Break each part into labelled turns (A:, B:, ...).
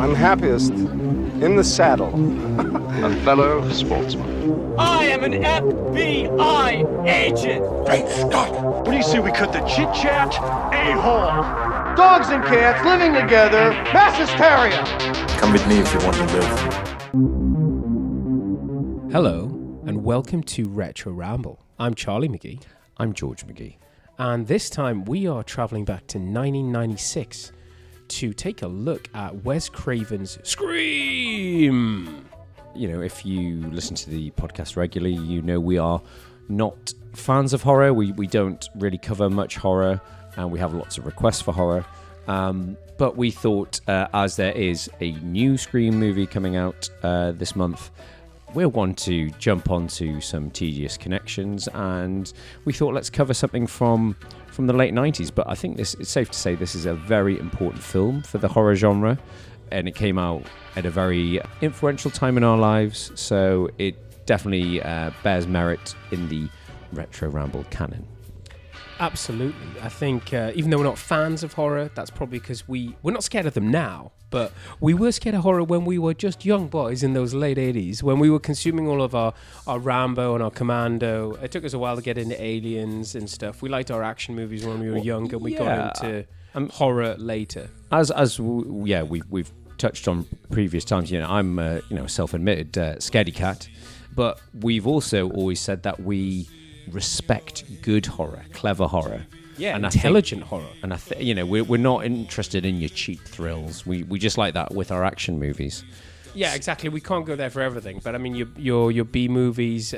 A: I'm happiest in the saddle.
B: A fellow sportsman.
C: I am an FBI agent!
D: Great Scott!
E: What do you say we cut the chit-chat? A-hole!
A: Dogs and cats living together, mass hysteria.
D: Come with me if you want to live.
F: Hello, and welcome to Retro Ramble. I'm Charlie McGee.
G: I'm George McGee.
F: And this time we are travelling back to 1996 to take a look at Wes Craven's Scream!
G: You know, if you listen to the podcast regularly, you know we are not fans of horror. We don't really cover much horror, and we have lots of requests for horror. But we thought, as there is a new Scream movie coming out this month, we'll want to jump onto some tedious connections, and we thought let's cover something from the late 90s. But I think it's safe to say this is a very important film for the horror genre, and it came out at a very influential time in our lives, so it definitely bears merit in the Retro Ramble canon.
F: Absolutely. I think even though we're not fans of horror, that's probably because we're not scared of them now, but we were scared of horror when we were just young boys in those late 80s, when we were consuming all of our Rambo and our Commando. It took us a while to get into Aliens and stuff. We liked our action movies when we were young, and we got into horror later.
G: We've touched on previous times. You know, I'm a self-admitted scaredy cat, but we've also always said that we respect good horror, clever horror,
F: and intelligent horror.
G: And we're not interested in your cheap thrills. We just like that with our action movies.
F: Yeah, exactly. We can't go there for everything, but I mean, your B movies,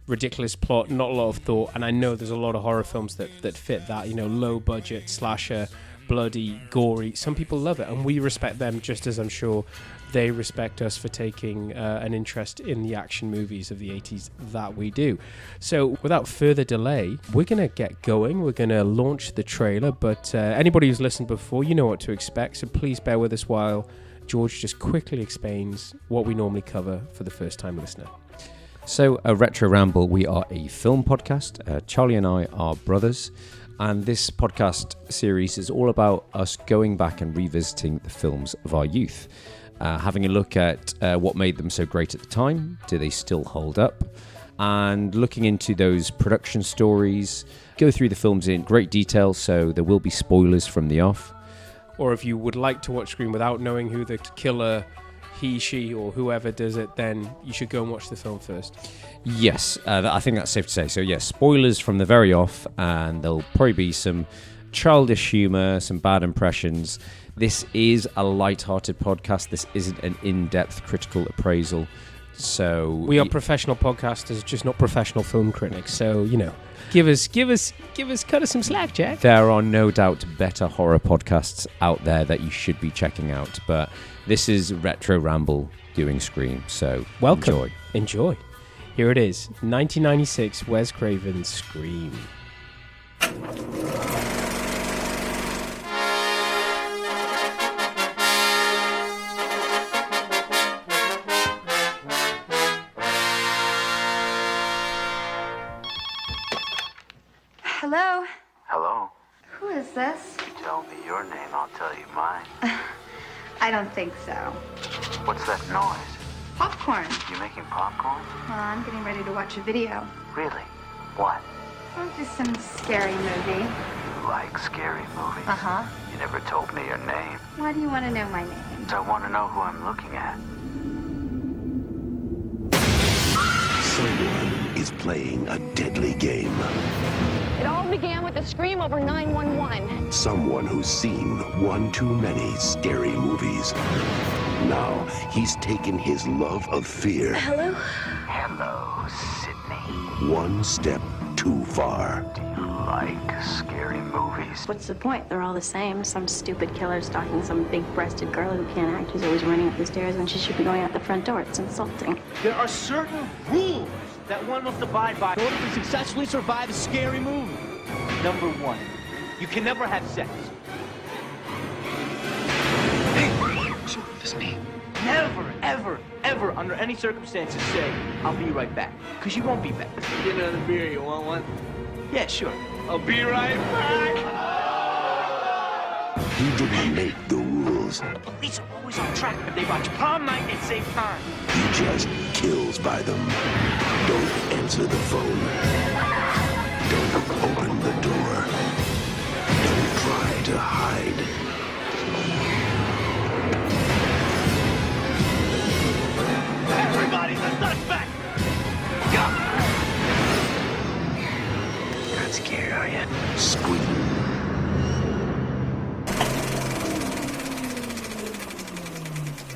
F: ridiculous plot, not a lot of thought, and I know there's a lot of horror films that fit that. You know, low budget slasher, bloody, gory. Some people love it, and we respect them just as I'm sure they respect us for taking an interest in the action movies of the 80s that we do. So without further delay, we're going to get going. We're going to launch the trailer, but anybody who's listened before, you know what to expect, so please bear with us while George just quickly explains what we normally cover for the first-time listener.
G: So, a Retro Ramble, we are a film podcast. Charlie and I are brothers, and this podcast series is all about us going back and revisiting the films of our youth. Having a look at what made them so great at the time, do they still hold up, and looking into those production stories, go through the films in great detail, so there will be spoilers from the off.
F: Or if you would like to watch Scream without knowing who the killer, he, she, or whoever does it, then you should go and watch the film first.
G: Yes, I think that's safe to say. So yes, spoilers from the very off, and there'll probably be some childish humour, some bad impressions. This is a light-hearted podcast. This isn't an in-depth critical appraisal. So
F: we are professional podcasters, just not professional film critics. So, you know, give us cut us some slack, Jack.
G: There are no doubt better horror podcasts out there that you should be checking out, but this is Retro Ramble doing Scream. So
F: welcome. Enjoy. Here it is, 1996 Wes Craven's Scream.
H: Hello?
B: Hello?
H: Who is this?
B: You tell me your name, I'll tell you mine.
H: I don't think so.
B: What's that noise?
H: Popcorn.
B: You making popcorn?
H: Well, I'm getting ready to watch a video.
B: Really? What?
H: Oh, just some scary movie.
B: You like scary movies?
H: Uh-huh.
B: You never told me your name.
H: Why do you want to know my name?
B: I want to know who I'm looking at.
D: Someone is playing a deadly game.
I: It all began with a scream over 911.
D: Someone who's seen one too many scary movies. Now, he's taken his love of fear
I: Hello?
B: Hello, Sydney.
D: one step too far.
B: Do you like scary movies?
I: What's the point? They're all the same. Some stupid killer stalking some big-breasted girl who can't act, who's always running up the stairs when she should be going out the front door. It's insulting.
C: There are certain rules that one must abide by in order to successfully survive a scary movie. Number 1, you can never have sex.
B: It's me.
C: Never, ever, ever, under any circumstances, say, I'll be right back. Because you won't be back. Get another beer, you want one? Yeah, sure. I'll be right back.
D: He didn't make the rules. kills.
C: The police are always on track, but they watch prom night at same time.
D: He just kills by them. Don't answer the phone. Don't open the door. Don't try to hide.
C: Everybody's a suspect!
B: Not scared, are you?
D: Scream.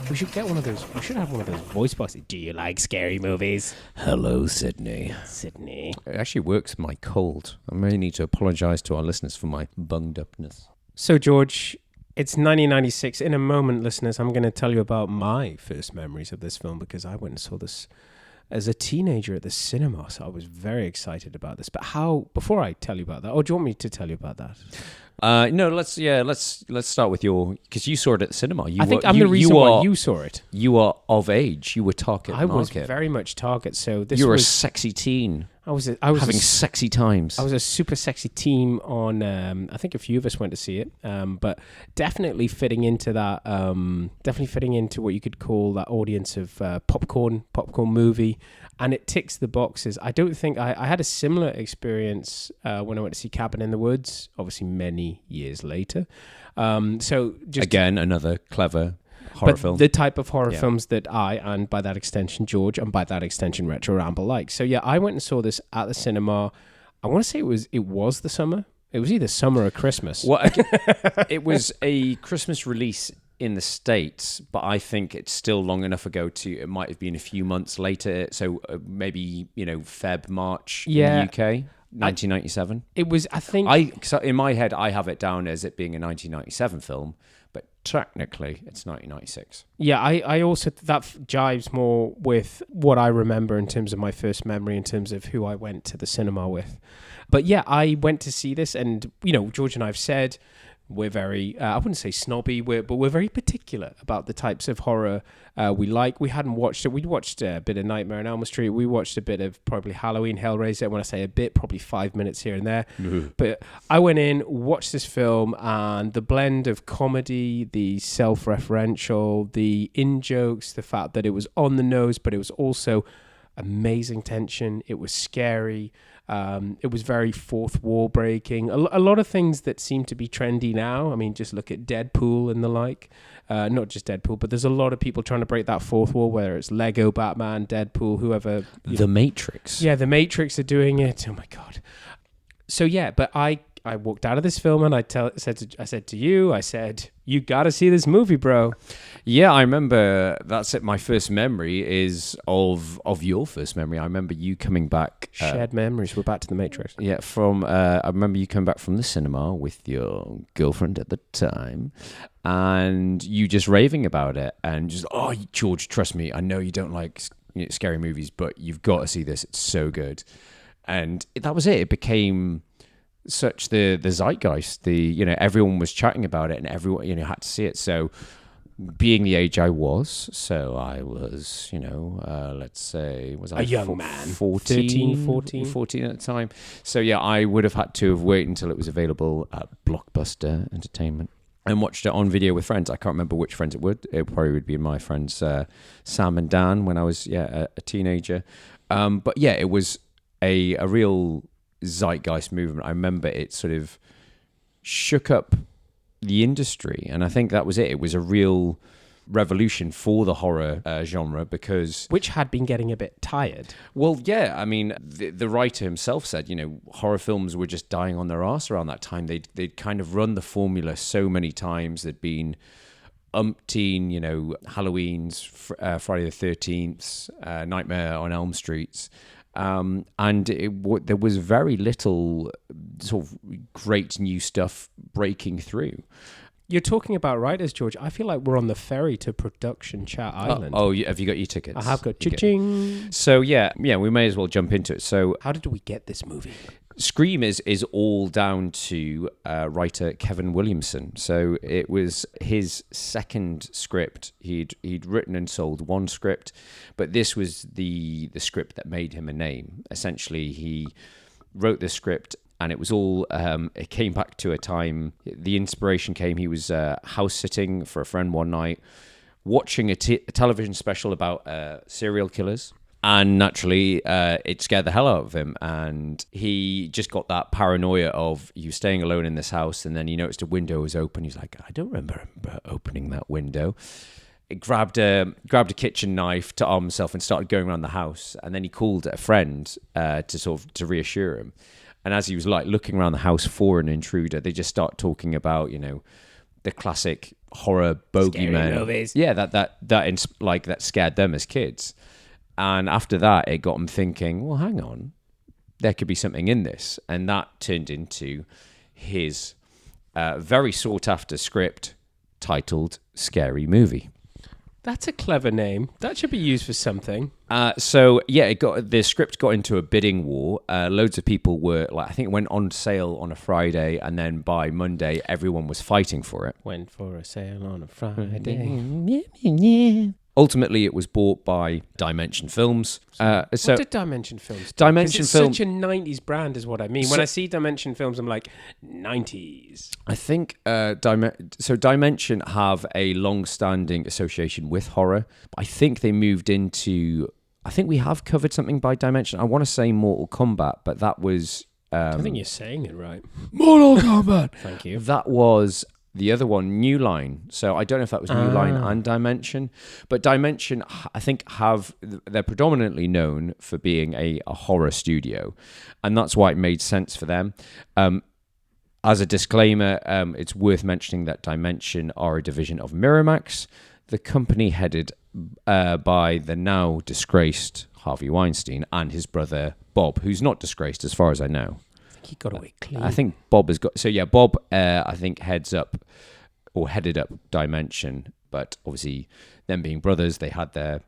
F: We should get one of those. We should have one of those voice boxes. Do you like scary movies?
G: Hello, Sydney.
F: Sydney.
G: It actually works my cold. I may need to apologise to our listeners for my bunged upness.
F: So, George, it's 1996. In a moment, listeners, I'm going to tell you about my first memories of this film because I went and saw this as a teenager at the cinema. So I was very excited about this. But before I tell you about that, or do you want me to tell you about that?
G: No, let's start with because you saw it at the cinema.
F: I think I'm the reason why you saw it.
G: You are of age. You were target market.
F: I was very much target. So this
G: you were
F: was
G: a sexy teen.
F: I was
G: having sexy times.
F: I was a super sexy teen on. I think a few of us went to see it, but definitely fitting into that. Definitely fitting into what you could call that audience of popcorn movie, and it ticks the boxes. I don't think I had a similar experience when I went to see Cabin in the Woods. Obviously, many years later. So just
G: again another clever horror film.
F: The type of horror films that I, and by that extension George, and by that extension Retro Ramble like. So yeah, I went and saw this at the cinema. I want to say it was the summer. It was either summer or Christmas.
G: Well, it was a Christmas release in the States, but I think it's still long enough ago it might have been a few months later. So maybe, Feb, March in the UK. 1997.
F: It was, I think...
G: So in my head, I have it down as it being a 1997 film, but technically, it's 1996.
F: Yeah, I also... That jives more with what I remember in terms of my first memory, in terms of who I went to the cinema with. But yeah, I went to see this, and, George and I have said... We're very, I wouldn't say snobby, but we're very particular about the types of horror we like. We hadn't watched it. We'd watched a bit of Nightmare on Elm Street. We watched a bit of probably Halloween, Hellraiser. When I say a bit, probably 5 minutes here and there. But I went in, watched this film, and the blend of comedy, the self-referential, the in-jokes, the fact that it was on the nose, but it was also amazing tension. It was scary. It was very fourth wall breaking. A lot of things that seem to be trendy now. I mean, just look at Deadpool and the like. Not just Deadpool, but there's a lot of people trying to break that fourth wall, whether it's Lego Batman, Deadpool, whoever.
G: The Matrix.
F: Yeah, The Matrix are doing it. Oh my God. So yeah, but I walked out of this film and I said to you, you got to see this movie, bro.
G: Yeah, I remember that's it. My first memory is of your first memory. I remember you coming back.
F: Shared memories. We're back to The Matrix.
G: Yeah, I remember you coming back from the cinema with your girlfriend at the time, and you just raving about it and just, oh, George, trust me, I know you don't like scary movies, but you've got to see this. It's so good. And that was it. It became such the zeitgeist. Everyone was chatting about it, and everyone had to see it. So, being the age I was, I was let's say, was I
F: a young man,
G: 14 at the time. So yeah, I would have had to have waited until it was available at Blockbuster Entertainment and watched it on video with friends. I can't remember which friends it would. It probably would be my friends Sam and Dan when I was a teenager. But yeah, it was a real zeitgeist movement. I remember it sort of shook up the industry, and I think that was it. It was a real revolution for the horror genre, because
F: which had been getting a bit tired.
G: Well, yeah, I mean, the writer himself said, horror films were just dying on their arse around that time. They'd kind of run the formula so many times. There'd been umpteen, Halloween's, Friday the 13th, Nightmare on Elm Streets. And there was very little sort of great new stuff breaking through.
F: You're talking about writers, George. I feel like we're on the ferry to Production Chat Island.
G: Oh, have you got your tickets?
F: I have got. Cha-ching.
G: So yeah, we may as well jump into it. So
F: how did we get this movie?
G: Scream is all down to writer Kevin Williamson. So it was his second script. He'd written and sold one script, but this was the script that made him a name. Essentially, he wrote the script and it was all. It came back to a time. The inspiration came. He was house sitting for a friend one night, watching a television special about serial killers. And naturally, it scared the hell out of him. And he just got that paranoia of you staying alone in this house. And then he noticed a window was open. He's like, I don't remember opening that window. He grabbed a kitchen knife to arm himself and started going around the house. And then he called a friend to reassure him. And as he was like looking around the house for an intruder, they just start talking about, the classic horror bogeyman. Yeah, that scared them as kids. And after that, it got him thinking, well, hang on, there could be something in this. And that turned into his very sought-after script titled Scary Movie.
F: That's a clever name. That should be used for something.
G: The script got into a bidding war. Loads of people were, I think it went on sale on a Friday, and then by Monday, everyone was fighting for it.
F: Went for a sale on a Friday.
G: Ultimately, it was bought by Dimension Films.
F: What did Dimension Films do?
G: Dimension Films,
F: such a 90s brand is what I mean. When I see Dimension Films, I'm like, 90s.
G: I think Dimension have a long-standing association with horror. I think they moved into... I think we have covered something by Dimension. I want to say Mortal Kombat, but that was...
F: I think you're saying it right.
G: Mortal Kombat!
F: Thank you.
G: That was... the other one, New Line. So I don't know if that was New Line and Dimension, but Dimension, I think, they're predominantly known for being a horror studio, and that's why it made sense for them. As a disclaimer, it's worth mentioning that Dimension are a division of Miramax, the company headed by the now disgraced Harvey Weinstein and his brother Bob, who's not disgraced as far as I know.
F: He got away clean.
G: I think Bob has got... So yeah, Bob, I think, headed up Dimension, but obviously them being brothers, they had their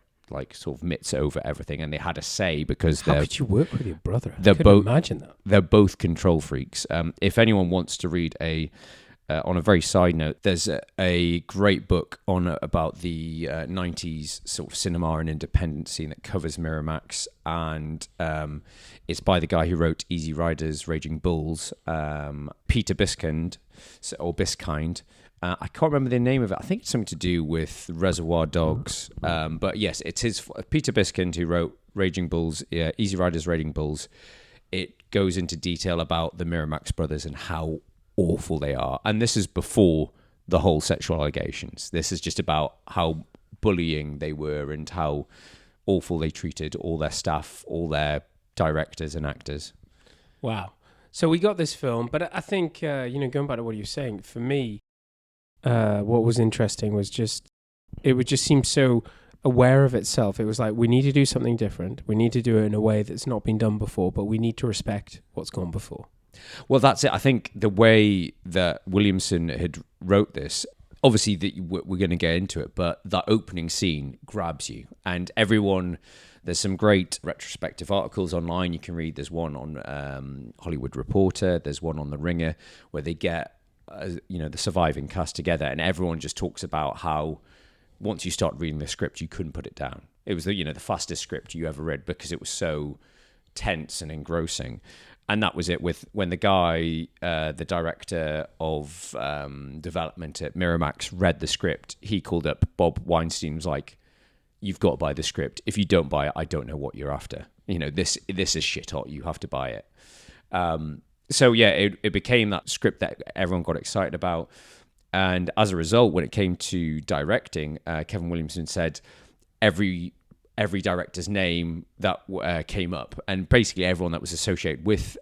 G: sort of mitts over everything, and they had a say because
F: How could you work with your brother? I
G: couldn't
F: couldn't imagine that.
G: They're both control freaks. If anyone wants to read on a very side note, there's a great book about the 90s sort of cinema and independent scene that covers Miramax, and it's by the guy who wrote Easy Riders, Raging Bulls, Peter Biskind. I can't remember the name of it. I think it's something to do with Reservoir Dogs. But yes, it's Peter Biskind who wrote Raging Bulls, Easy Riders, Raging Bulls. It goes into detail about the Miramax brothers and how awful they are. And this is before the whole sexual allegations. This is just about how bullying they were and how awful they treated all their staff, all their directors and actors.
F: Wow. So we got this film, but I think, going back to what you were saying, for me, what was interesting was it would just seem so aware of itself. It was like, we need to do something different. We need to do it in a way that's not been done before, but we need to respect what's gone before.
G: Well, that's it. I think the way that Williamson had wrote this, obviously we're going to get into it, but that opening scene grabs you. And there's some great retrospective articles online you can read. There's one on Hollywood Reporter. There's one on The Ringer where they get, the surviving cast together, and everyone just talks about how once you start reading the script, you couldn't put it down. It was the fastest script you ever read because it was so tense and engrossing. And that was it when the guy, the director of development at Miramax, read the script. He called up Bob Weinstein, was like, "You've got to buy the script. If you don't buy it, I don't know what you're after. This is shit hot. You have to buy it." So yeah, it became that script that everyone got excited about. And as a result, when it came to directing, Kevin Williamson said every director's name that came up, and basically everyone that was associated with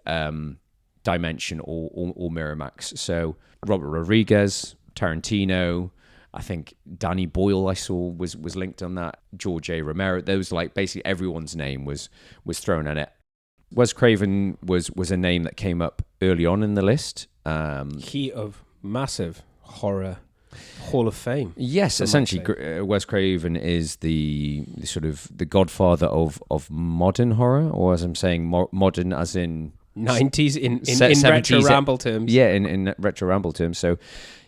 G: Dimension or Miramax. So Robert Rodriguez, Tarantino, I think Danny Boyle I saw was linked on that, George A. Romero. There was basically everyone's name was thrown at it. Wes Craven was a name that came up early on in the list.
F: He of massive horror Hall of Fame.
G: Yes, essentially, Wes Craven is the sort of the godfather of modern horror, or as I'm saying, modern as in
F: 90s in retro Ramble terms.
G: Yeah, in retro Ramble terms. So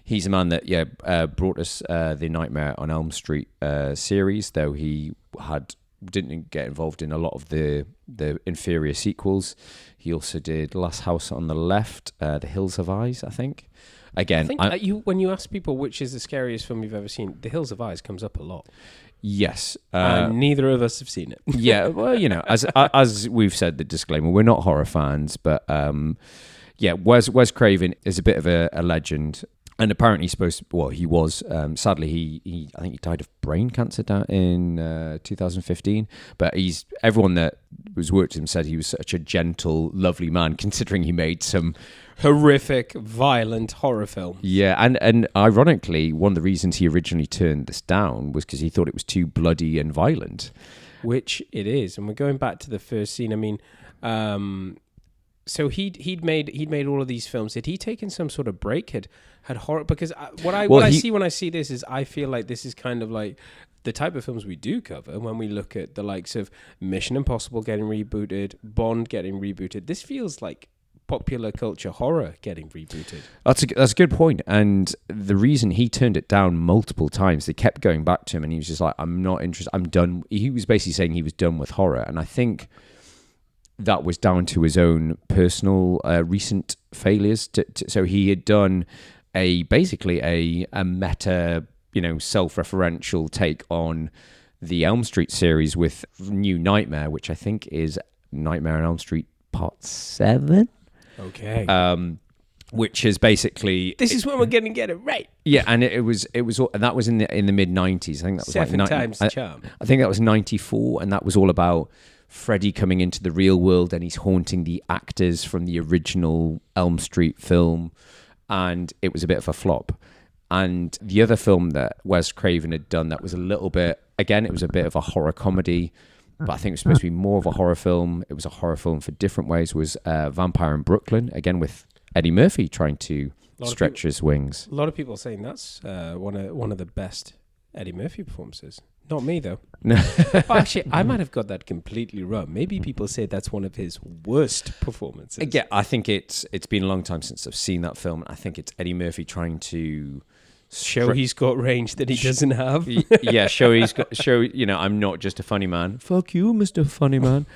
G: he's a man that brought us the Nightmare on Elm Street series, though he had didn't get involved in a lot of the inferior sequels. He also did Last House on the Left, The Hills Have Eyes, I think. Again,
F: I think when you ask people which is the scariest film you've ever seen, The Hills Have Eyes comes up a lot.
G: Yes.
F: Neither of us have seen it.
G: Yeah, well, as we've said, the disclaimer, we're not horror fans, but Wes Craven is a bit of a legend. And apparently he was, sadly, he I think he died of brain cancer in 2015. But everyone that was worked with him said he was such a gentle, lovely man, considering he made some
F: horrific, violent horror film.
G: Yeah, and ironically, one of the reasons he originally turned this down was because he thought it was too bloody and violent.
F: Which it is. And we're going back to the first scene. I mean, so he'd made all of these films. Had he taken some sort of break? Had horror? Because what I see when I see this is I feel like this is kind of like the type of films we do cover when we look at the likes of Mission Impossible getting rebooted, Bond getting rebooted. This feels like popular culture horror getting rebooted.
G: That's a good point. And the reason he turned it down multiple times, they kept going back to him, and he was just like, "I'm not interested. I'm done." He was basically saying he was done with horror, and I think that was down to his own personal recent failures. So he had done basically a meta, self-referential take on the Elm Street series with New Nightmare, which I think is Nightmare on Elm Street Part 7.
F: Okay.
G: Which is basically
F: this is when we're going to get it right.
G: Yeah, and it was and that was in the mid 90s. I think that was
F: Seven times the charm.
G: I think that was 94, and that was all about Freddy coming into the real world, and he's haunting the actors from the original Elm Street film, and it was a bit of a flop. And the other film that Wes Craven had done that was a little bit, again, it was a bit of a horror comedy, but I think it was supposed to be more of a horror film. It was a horror film for different ways, was Vampire in Brooklyn, again with Eddie Murphy trying to stretch his wings.
F: A lot of people saying that's one of the best Eddie Murphy performances. Not me, though.
G: No.
F: Well, actually, I might have got that completely wrong. Maybe people say that's one of his worst performances.
G: Yeah, I think it's been a long time since I've seen that film. I think it's Eddie Murphy trying to
F: show he's got range that he doesn't have.
G: Yeah, show I'm not just a funny man. Fuck you, Mr. Funny Man.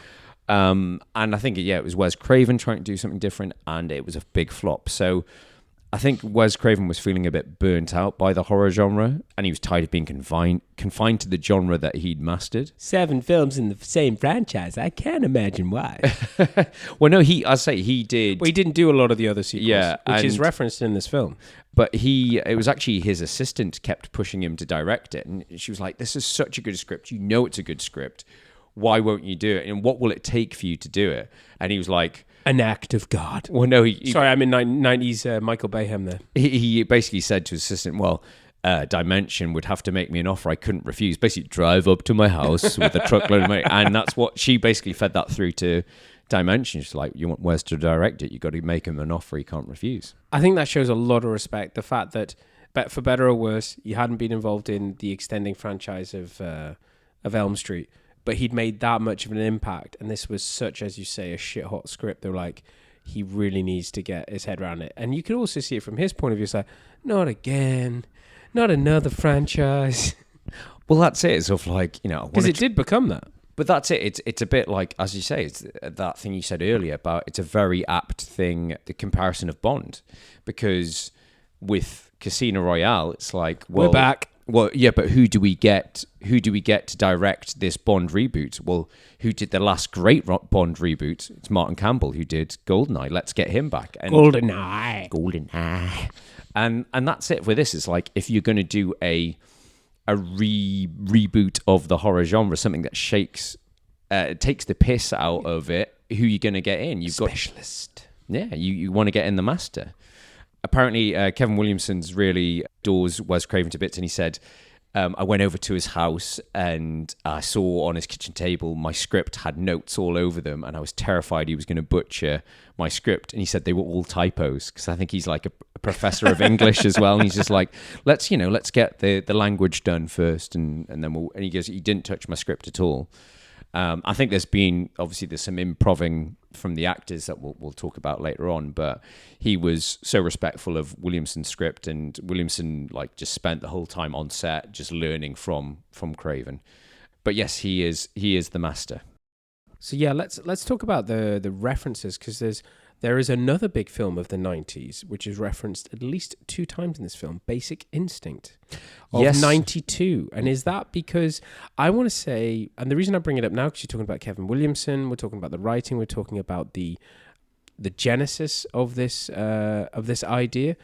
G: And I think it was Wes Craven trying to do something different, and it was a big flop. So I think Wes Craven was feeling a bit burnt out by the horror genre, and he was tired of being confined to the genre that he'd mastered.
F: 7 films in the same franchise. I can't imagine why.
G: Well, no, he did.
F: Well, he didn't do a lot of the other sequels,
G: yeah,
F: which is referenced in this film.
G: But it was actually his assistant kept pushing him to direct it, and she was like, "This is such a good script. You know it's a good script. Why won't you do it? And what will it take for you to do it?" And he was like,
F: "An act of God."
G: Well, no,
F: sorry, I'm in 90s Michael Bayham there.
G: He basically said to his assistant, "Well, Dimension would have to make me an offer I couldn't refuse. Basically, drive up to my house with a truckload of money." And that's what she basically fed that through to Dimension. She's like, "You want Wes to direct it? You got to make him an offer he can't refuse."
F: I think that shows a lot of respect. The fact that, for better or worse, he hadn't been involved in the extending franchise of Elm Street, but he'd made that much of an impact, and this was such, as you say, a shit hot script. They're like, he really needs to get his head around it. And you could also see it from his point of view. It's like, not again, not another franchise.
G: Well, that's it. It's sort of like,
F: because it did become that.
G: But that's it. It's a bit like, as you say, it's that thing you said earlier about it's a very apt thing, the comparison of Bond, because with Casino Royale, it's like, well,
F: we're back.
G: Well, yeah, but who do we get? Who do we get to direct this Bond reboot? Well, who did the last great Bond reboot? It's Martin Campbell who did GoldenEye. Let's get him back. And GoldenEye. And that's it for this. It's like if you're going to do a reboot of the horror genre, something that takes the piss out of it, who are you going to get in? You've
F: Specialist.
G: Yeah, you want to get in the master. Apparently, Kevin Williamson's really adores Wes Craven to bits, and he said, I went over to his house and I saw on his kitchen table my script had notes all over them, and I was terrified he was going to butcher my script. And he said they were all typos, because I think he's like a professor of English as well, and he's just like, let's get the language done first, and then and he goes, he didn't touch my script at all. I think there's some improving from the actors that we'll talk about later on, but he was so respectful of Williamson's script, and Williamson just spent the whole time on set just learning from Craven. But yes, he is the master.
F: So yeah, let's talk about the references, because there is another big film of the 90s which is referenced at least 2 times in this film, Basic Instinct of 92. And is that because I want to say, and the reason I bring it up now, because you're talking about Kevin Williamson, we're talking about the writing, we're talking about the genesis of this idea.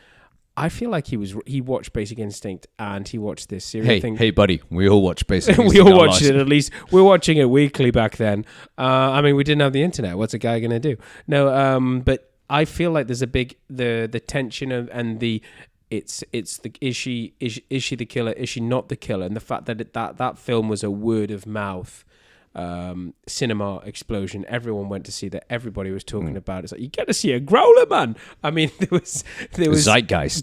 F: I feel like he watched Basic Instinct and he watched this series thing.
G: Hey, buddy, we all watch Basic Instinct.
F: We all watched it, at least. We were watching it weekly back then. I mean, we didn't have the internet. What's a guy going to do? No, but I feel like there's a big, the tension and the, it's the, is she the killer? Is she not the killer? And the fact that that film was a word of mouth cinema explosion. Everyone went to see that. Everybody was talking about it. It's like, you get to see a growler, man. I mean, there was
G: zeitgeist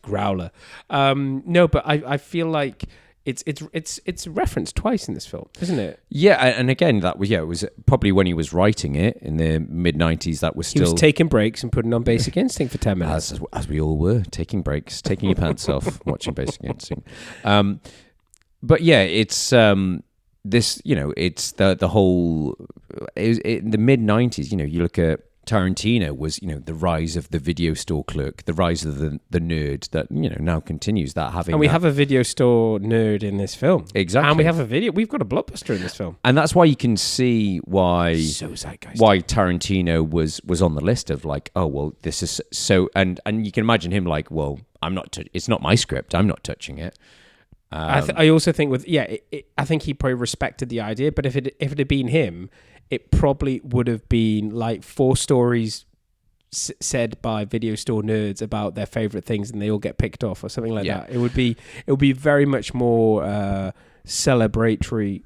G: growler.
F: No, but I feel like it's referenced twice in this film, isn't it?
G: Yeah, and again, it was probably when he was writing it in the mid-90s. That was still,
F: he was taking breaks and putting on Basic Instinct for 10 minutes,
G: as we all were, taking breaks, taking your pants off, watching Basic Instinct. But yeah, it's this, it's the whole, in the mid-90s, you look at Tarantino was, the rise of the video store clerk, the rise of the nerd that, now continues that having.
F: And we have a video store nerd in this film.
G: Exactly.
F: And we've got a blockbuster in this film.
G: And that's why you can see why
F: zeitgeist.
G: Why Tarantino was on the list of like, oh, well, this is so, and you can imagine him like, well, it's not my script. I'm not touching it.
F: I also think I think he probably respected the idea, but if it had been him, it probably would have been like 4 stories said by video store nerds about their favorite things, and they all get picked off or something like that. It would be very much more celebratory.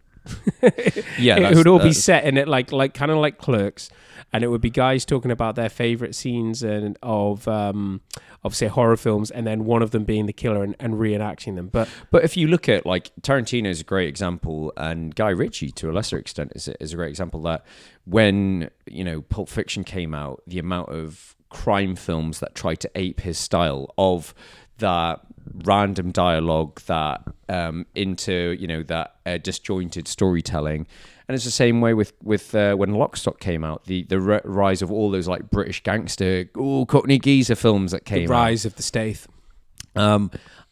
F: It would all be set in it like kind of like Clerks, and it would be guys talking about their favorite scenes and of say horror films, and then one of them being the killer and reenacting them. But
G: if you look at like Tarantino is a great example, and Guy Ritchie to a lesser extent is a great example, that when Pulp Fiction came out, the amount of crime films that tried to ape his style of that random dialogue, that that disjointed storytelling. And it's the same way with when Lock, Stock came out, the rise of all those like British gangster, Cockney geezer films that came out.
F: The rise of the Staith.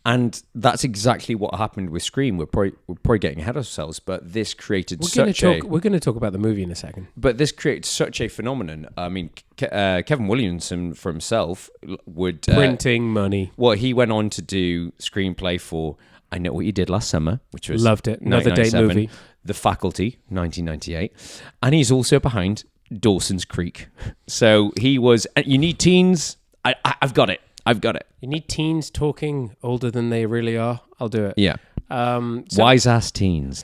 G: And that's exactly what happened with Scream. We're probably getting ahead of ourselves, but this created
F: we're going to talk about the movie in a second.
G: But this created such a phenomenon. I mean, Kevin Williamson for himself would
F: printing money.
G: Well, he went on to do screenplay for I Know What You Did Last Summer, which was
F: loved it. Another date movie.
G: The Faculty, 1998, and he's also behind Dawson's Creek. So he was. You need teens. I've got it.
F: You need teens talking older than they really are. I'll do it.
G: Yeah. Wise ass teens.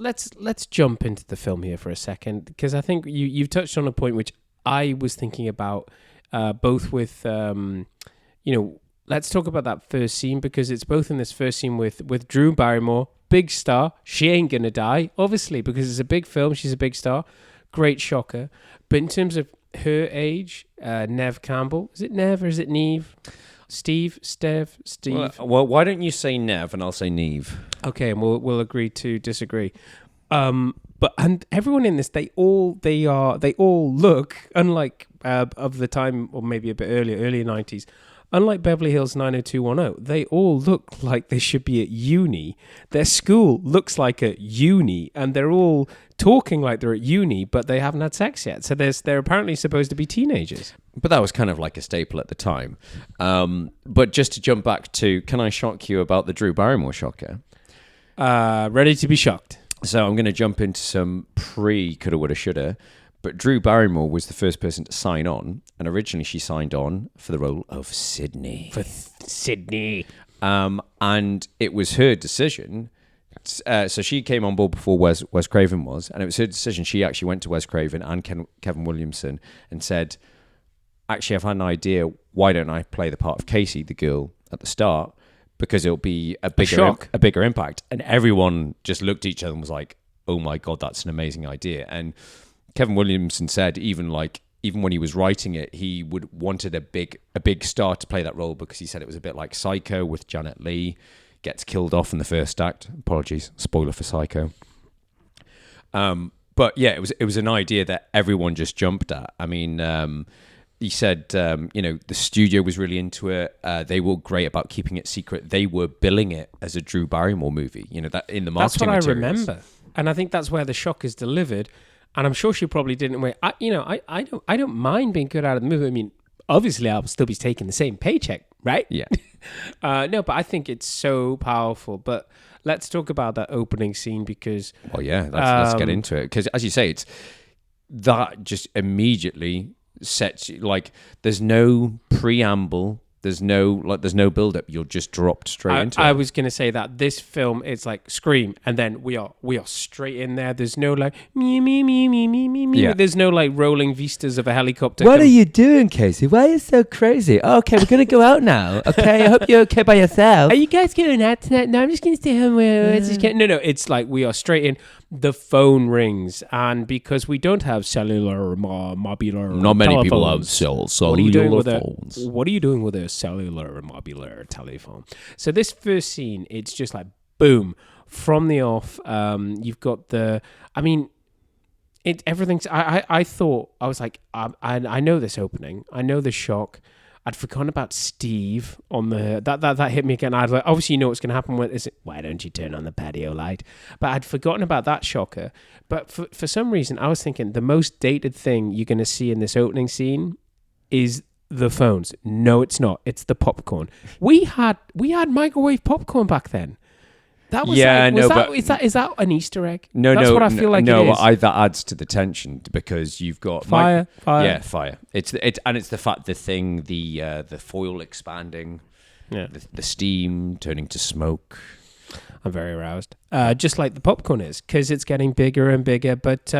F: Let's jump into the film here for a second, because I think you've touched on a point which I was thinking about, both with let's talk about that first scene, because it's both in this first scene with Drew Barrymore, big star. She ain't gonna die, obviously, because it's a big film. She's a big star, great shocker. But in terms of her age, Neve Campbell, is it Neve or is it Neve? Steve.
G: Well, why don't you say Nev and I'll say Neve?
F: Okay, and we'll agree to disagree. But everyone in this, they all look, unlike of the time, or maybe a bit earlier 90s, unlike Beverly Hills 90210, they all look like they should be at uni. Their school looks like a uni, and they're all talking like they're at uni, but they haven't had sex yet. So they're apparently supposed to be teenagers.
G: But that was kind of like a staple at the time. But just to jump back to, can I shock you about the Drew Barrymore shocker?
F: Ready to be shocked.
G: So I'm going to jump into some pre-Coulda Woulda Shoulda. But Drew Barrymore was the first person to sign on, and originally she signed on for the role of Sydney. And it was her decision. So she came on board before Wes Craven was, and it was her decision. She actually went to Wes Craven and Kevin Williamson and said, actually, I've had an idea. Why don't I play the part of Casey, the girl, at the start? Because it'll be a bigger impact. And everyone just looked at each other and was like, oh my God, that's an amazing idea. And Kevin Williamson said even when he was writing it, he wanted a big star to play that role, because he said it was a bit like Psycho with Janet Leigh, gets killed off in the first act. Apologies, spoiler for Psycho. But yeah, it was an idea that everyone just jumped at. I mean, he said, the studio was really into it. They were great about keeping it secret. They were billing it as a Drew Barrymore movie. That in the marketing materials.
F: That's what I remember, and I think that's where the shock is delivered. And I'm sure she probably didn't wait. I don't mind being good out of the movie. I mean, obviously, I'll still be taking the same paycheck, right?
G: Yeah.
F: No, but I think it's so powerful. But let's talk about that opening scene, because...
G: Well, yeah, let's get into it. Because as you say, it's that just immediately sets you, like, there's no preamble. There's no build-up. You're just dropped straight into it.
F: I was going to say that this film, it's like Scream, and then we are straight in there. There's no like me.
G: Yeah.
F: There's no like rolling vistas of a helicopter.
G: What are you doing, Casey? Why are you so crazy? Oh, okay, we're going to go out now. Okay, I hope you're okay by yourself.
F: Are you guys going out tonight? No, I'm just going to stay home. No, it's like we are straight in. The phone rings, and because we don't have cellular, mobular,
G: not many
F: telephones,
G: people have cellular phones.
F: What are you doing with a cellular, mobular telephone? So this first scene, it's just like boom from the off. You've got everything's. I thought I was like, I know this opening, I know the shock. I'd forgotten about Steve on the that hit me again. I'd like, obviously you know what's going to happen with is it, why don't you turn on the patio light? But I'd forgotten about that shocker. But for some reason I was thinking the most dated thing you're going to see in this opening scene is the phones. No, it's not. It's the popcorn. We had microwave popcorn back then. That was is that an Easter egg?
G: No,
F: that's what I feel like.
G: No,
F: it is.
G: that adds to the tension, because you've got
F: fire.
G: Yeah, fire. It's the fact the foil expanding, the steam turning to smoke.
F: I'm very aroused. Just like the popcorn is, because it's getting bigger and bigger. But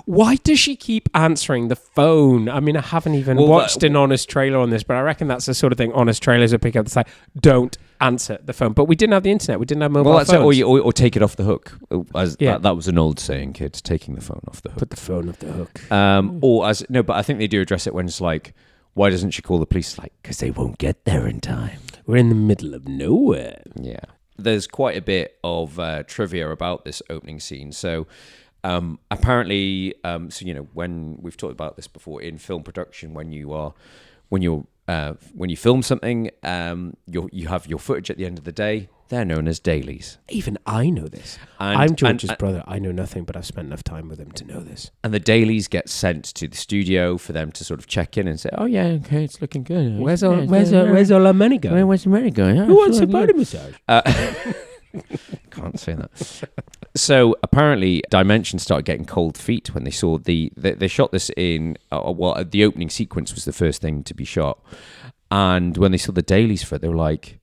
F: why does she keep answering the phone? I mean, I haven't even watched an honest trailer on this, but I reckon that's the sort of thing honest trailers will pick up. It's like, don't answer the phone. But we didn't have the internet. We didn't have mobile phones.
G: Or take it off the hook. That was an old saying, kids, taking the phone off the hook.
F: Put the phone off the hook.
G: But I think they do address it when it's like, why doesn't she call the police? Like, because they won't get there in time.
F: We're in the middle of nowhere.
G: Yeah. There's quite a bit of trivia about this opening scene. So apparently, when we've talked about this before in film production, when you film something, you have your footage at the end of the day. They're known as dailies.
F: Even I know this. I'm George's brother. I know nothing, but I've spent enough time with him to know this.
G: And the dailies get sent to the studio for them to sort of check in and say, "Oh yeah, okay, it's looking good.
F: Where's all our money going?
G: Where's the money going?
F: Who wants a body massage?"
G: Can't say that. So apparently, Dimension started getting cold feet when they saw they shot this in. The opening sequence was the first thing to be shot, and when they saw the dailies for it, they were like,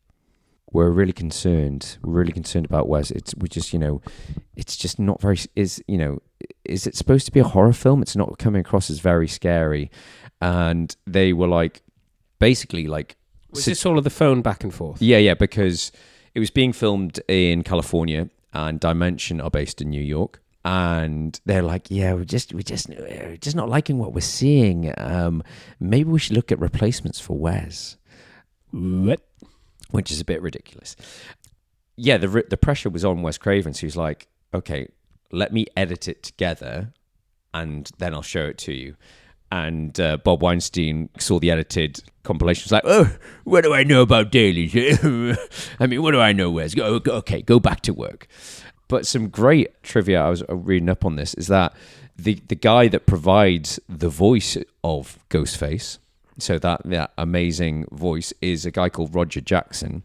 G: we're really concerned. We're really concerned about Wes. It's just not very. Is it supposed to be a horror film? It's not coming across as very scary. And they were like, basically like.
F: Was this all of the phone back and forth?
G: Yeah, because it was being filmed in California, and Dimension are based in New York. And they're like, yeah, we're just not liking what we're seeing. Maybe we should look at replacements for Wes.
F: What?
G: Which is a bit ridiculous. Yeah, the pressure was on Wes Craven, so he's like, okay, let me edit it together, and then I'll show it to you. And Bob Weinstein saw the edited compilation. Was like, oh, what do I know about dailies? I mean, what do I know, Wes? Okay, go back to work. But some great trivia I was reading up on this is that the guy that provides the voice of Ghostface, so that amazing voice, is a guy called Roger Jackson.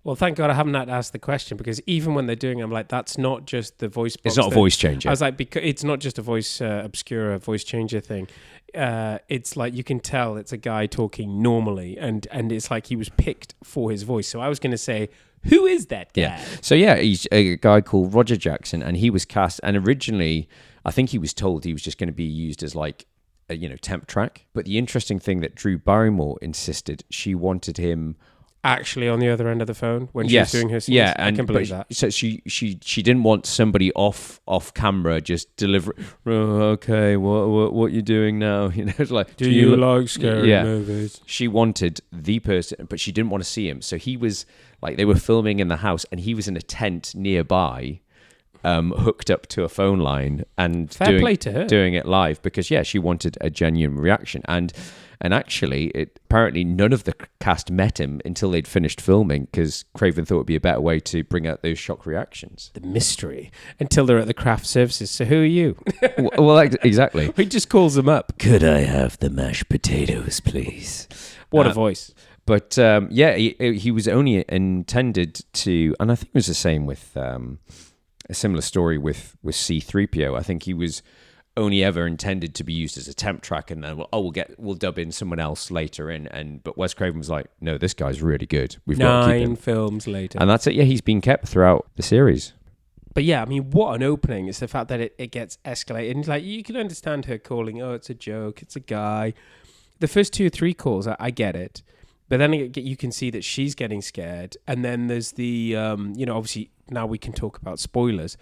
F: Well, thank God I haven't had to ask the question, because even when they're doing it, I'm like, that's not just the voice box.
G: It's not a voice changer.
F: I was like, because it's not just a voice obscura voice changer thing. It's like you can tell it's a guy talking normally, and it's like he was picked for his voice. So I was going to say, who is that guy?
G: Yeah. So yeah, he's a guy called Roger Jackson, and he was cast. And originally, I think he was told he was just going to be used as like temp track. But the interesting thing that Drew Barrymore insisted, she wanted him
F: actually on the other end of the phone when she was doing her scenes.
G: Yeah,
F: I can believe that.
G: So she didn't want somebody off camera just deliver. Oh, okay, what you doing now? It's like,
F: do you like scary movies?
G: She wanted the person, but she didn't want to see him. So he was like, they were filming in the house, and he was in a tent nearby, hooked up to a phone line and
F: Fair play to her.
G: Doing it live because she wanted a genuine reaction. And actually, apparently none of the cast met him until they'd finished filming because Craven thought it would be a better way to bring out those shock reactions.
F: The mystery. Until they're at the craft services. So who are you?
G: Well, exactly.
F: He just calls them up.
G: Could I have the mashed potatoes, please?
F: What a voice.
G: But he was only intended to, and I think it was the same with a similar story with C-3PO. I think he was only ever intended to be used as a temp track, and then we'll dub in someone else later in. But Wes Craven was like, no, this guy's really good. We've got to keep him.
F: 9 films later,
G: and that's it. Yeah, he's been kept throughout the series.
F: But yeah, I mean, what an opening! It's the fact that it gets escalated. And like, you can understand her calling, "Oh, it's a joke. It's a guy." The first 2 or 3 calls, I get it, but then you can see that she's getting scared, and then there's the obviously now we can talk about spoilers.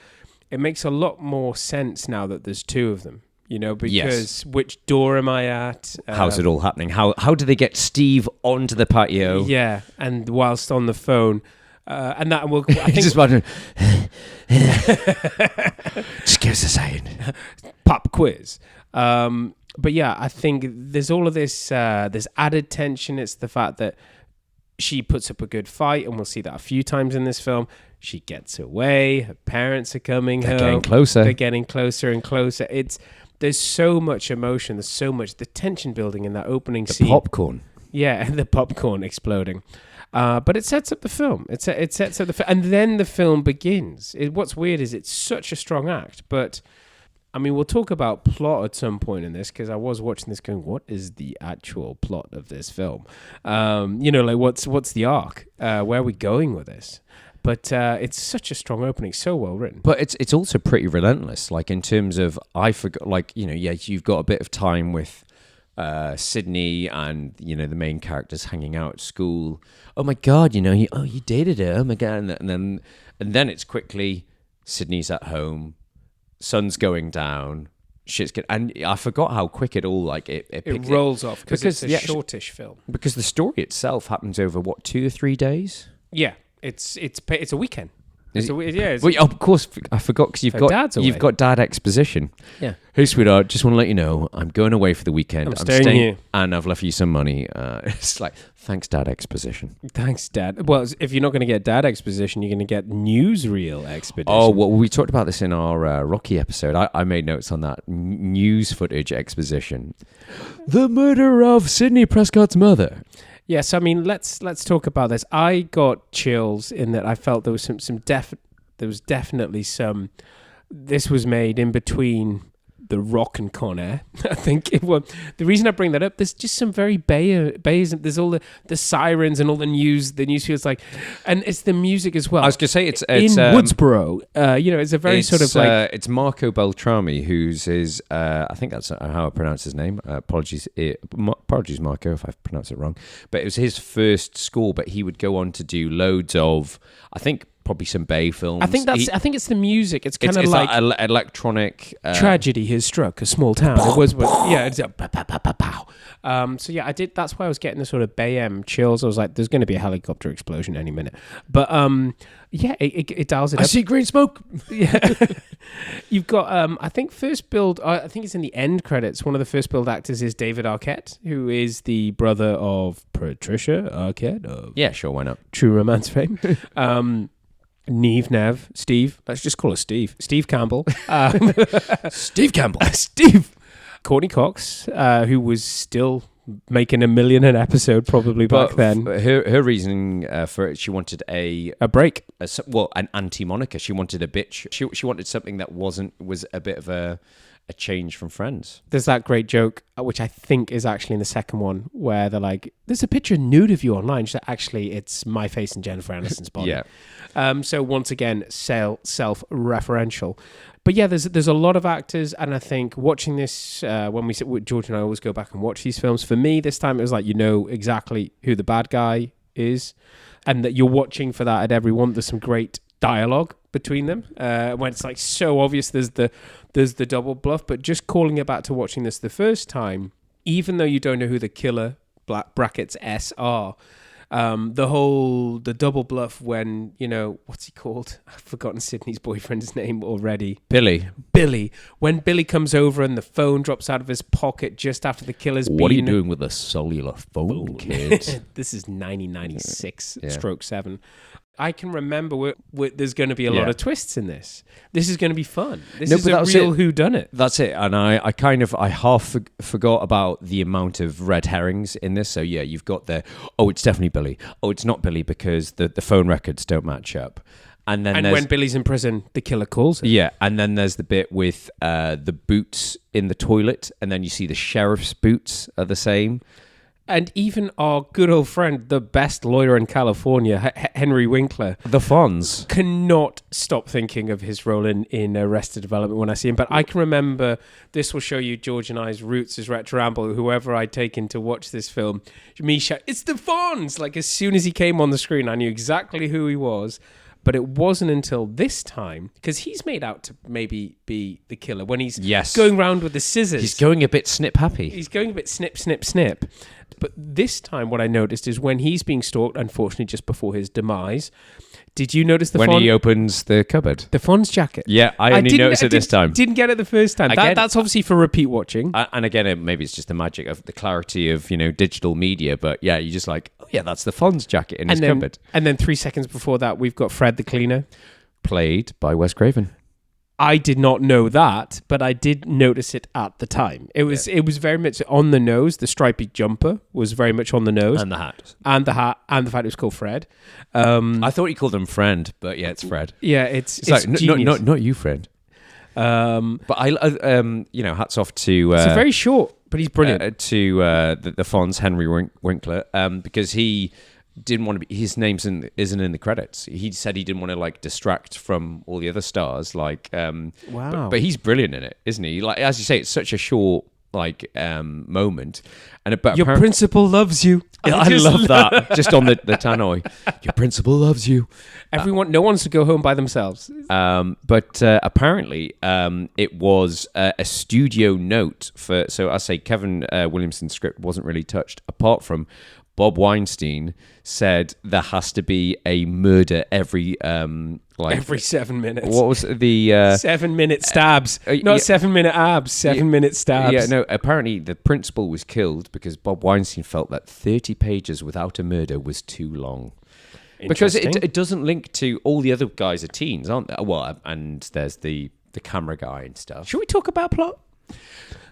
F: It makes a lot more sense now that there's 2 of them, because which door am I at?
G: How's it all happening? How do they get Steve onto the patio?
F: Yeah, and whilst on the phone, and that will. I think
G: just wondering. Just give us a second.
F: Pop quiz. But yeah, I think there's all of this. There's added tension. It's the fact that she puts up a good fight, and we'll see that a few times in this film. She gets away. Her parents are coming home.
G: Getting closer.
F: They're getting closer and closer. There's so much emotion. There's so much the tension building in that opening scene.
G: Popcorn.
F: Yeah, and the popcorn exploding. But it sets up the film. It sets up and then the film begins. What's weird is it's such a strong act, but. I mean, we'll talk about plot at some point in this because I was watching this going, what is the actual plot of this film? What's the arc? Where are we going with this? But it's such a strong opening, so well written.
G: But it's also pretty relentless, like in terms of, I forgot, like, you've got a bit of time with Sydney and, the main characters hanging out at school. Oh my God, you dated her. Oh my God. And then it's quickly, Sydney's at home. Sun's going down, shit's good, and I forgot how quick it all it
F: rolls off because it's a shortish film.
G: Because the story itself happens over 2 or 3 days.
F: Yeah, it's a weekend.
G: Of course, I forgot because you've got dad exposition.
F: Yeah.
G: Hey, sweetheart, just want to let you know I'm going away for the weekend.
F: I'm staying here,
G: and I've left you some money. It's like, thanks, dad exposition.
F: Thanks, dad. Well, if you're not going to get dad exposition, you're going to get newsreel expedition.
G: Oh, well, we talked about this in our Rocky episode. I made notes on that news footage exposition. The murder of Sidney Prescott's mother.
F: Yes, I mean, let's talk about this. I got chills in that I felt there was definitely some. This was made in between The Rock and Con Air. I think it was. The reason I bring that up, there's just some very Bayism. There's all the sirens and all the news. The news feels like, and it's the music as well.
G: I was going to say it's
F: in Woodsboro. It's a very sort of like
G: it's Marco Beltrami, who's his. I think that's how I pronounce his name. Apologies, Marco, if I've pronounced it wrong. But it was his first score. But he would go on to do loads of, I think, probably some Bay films.
F: I think it's the music. It's kind of like
G: electronic.
F: Tragedy has struck a small town. It was, it's a pow. So yeah, I did. That's why I was getting the sort of Bayem chills. I was like, "There's going to be a helicopter explosion any minute." But it dials it up.
G: I see green smoke.
F: Yeah, you've got. I think first build. I think it's in the end credits. One of the first build actors is David Arquette, who is the brother of Patricia Arquette.
G: Yeah, sure, why not?
F: True Romance fame. Steve. Let's just call her Steve. Steve Campbell.
G: Steve Campbell.
F: Steve. Courtney Cox, who was still making $1 million an episode probably back then.
G: Her reasoning for it, she wanted a
F: break.
G: An anti-moniker. She wanted a bitch. She wanted something that was a bit of a a change from Friends.
F: There's that great joke, which I think is actually in the second one, where they're like, "There's a picture nude of you online." She's like, "Actually, it's my face and Jennifer Aniston's body."
G: Yeah.
F: So once again, self-referential. But yeah, there's a lot of actors, and I think watching this, when we sit with George and I always go back and watch these films. For me, this time it was like, you know exactly who the bad guy is, and that you're watching for that at every one. There's some great dialogue between them when it's like so obvious. There's the double bluff, but just calling it back to watching this the first time, even though you don't know who the killer brackets S are. The double bluff when, you know, what's he called? I've forgotten Sydney's boyfriend's name already.
G: Billy.
F: When Billy comes over and the phone drops out of his pocket just after the killer's
G: What are you doing with a cellular phone, kid?
F: This is 1996 stroke 7. I can remember there's going to be a lot of twists in this. This is going to be fun. This is a real whodunit.
G: That's it. And I half forgot about the amount of red herrings in this. So yeah, you've got it's definitely Billy. Oh, it's not Billy because the phone records don't match up. And when Billy's in prison, the killer calls him. Yeah, and then there's the bit with the boots in the toilet, and then you see the sheriff's boots are the same. And even our good old friend, the best lawyer in California, Henry Winkler, the Fonz, cannot stop thinking of his role in Arrested Development when I see him. But I can remember, this will show you George and I's roots as Retro Ramble, whoever I'd taken to watch this film, me shout, "It's the Fonz!" Like, as soon as he came on the screen, I knew exactly who he was. But it wasn't until this time, because he's made out to maybe be the killer, when he's going around with the scissors. He's going a bit snip-happy. He's going a bit snip, snip, snip. But this time what I noticed is when he's being stalked, unfortunately just before his demise, did you notice when he opens the cupboard? The Fonz jacket. Yeah, I only noticed it this time. Didn't get it the first time. That's obviously for repeat watching. And again, maybe it's just the magic of the clarity of, digital media. But yeah, you're just like, oh yeah, that's the Fonz jacket in his cupboard. And then 3 seconds before that, we've got Fred the Cleaner. Played by Wes Craven. I did not know that, but I did notice it at the time. It was very much on the nose. The stripy jumper was very much on the nose. And the hat. And the fact it was called Fred. I thought he called him Friend, but yeah, it's Fred. Yeah, it's like, genius. Not you, Friend. But hats off to... it's a very short, but he's brilliant. To the Fonz, Henry Winkler, because he... didn't want to be, his name isn't in the credits. He said he didn't want to distract from all the other stars. Wow! But he's brilliant in it, isn't he? Like, as you say, it's such a short moment. But your principal loves you. I love that. Just on the tannoy. Your principal loves you. No one wants to go home by themselves. But apparently, it was a studio note for. So I say Kevin Williamson's script wasn't really touched, apart from Bob Weinstein said there has to be a murder every 7 minutes. What was the 7 minute stabs? Not 7 minute abs. 7 minute stabs. Yeah, no. Apparently, the principal was killed because Bob Weinstein felt that 30 pages without a murder was too long. Because it doesn't link to all the other guys are teens, aren't there? Well, and there's the camera guy and stuff. Should we talk about plot?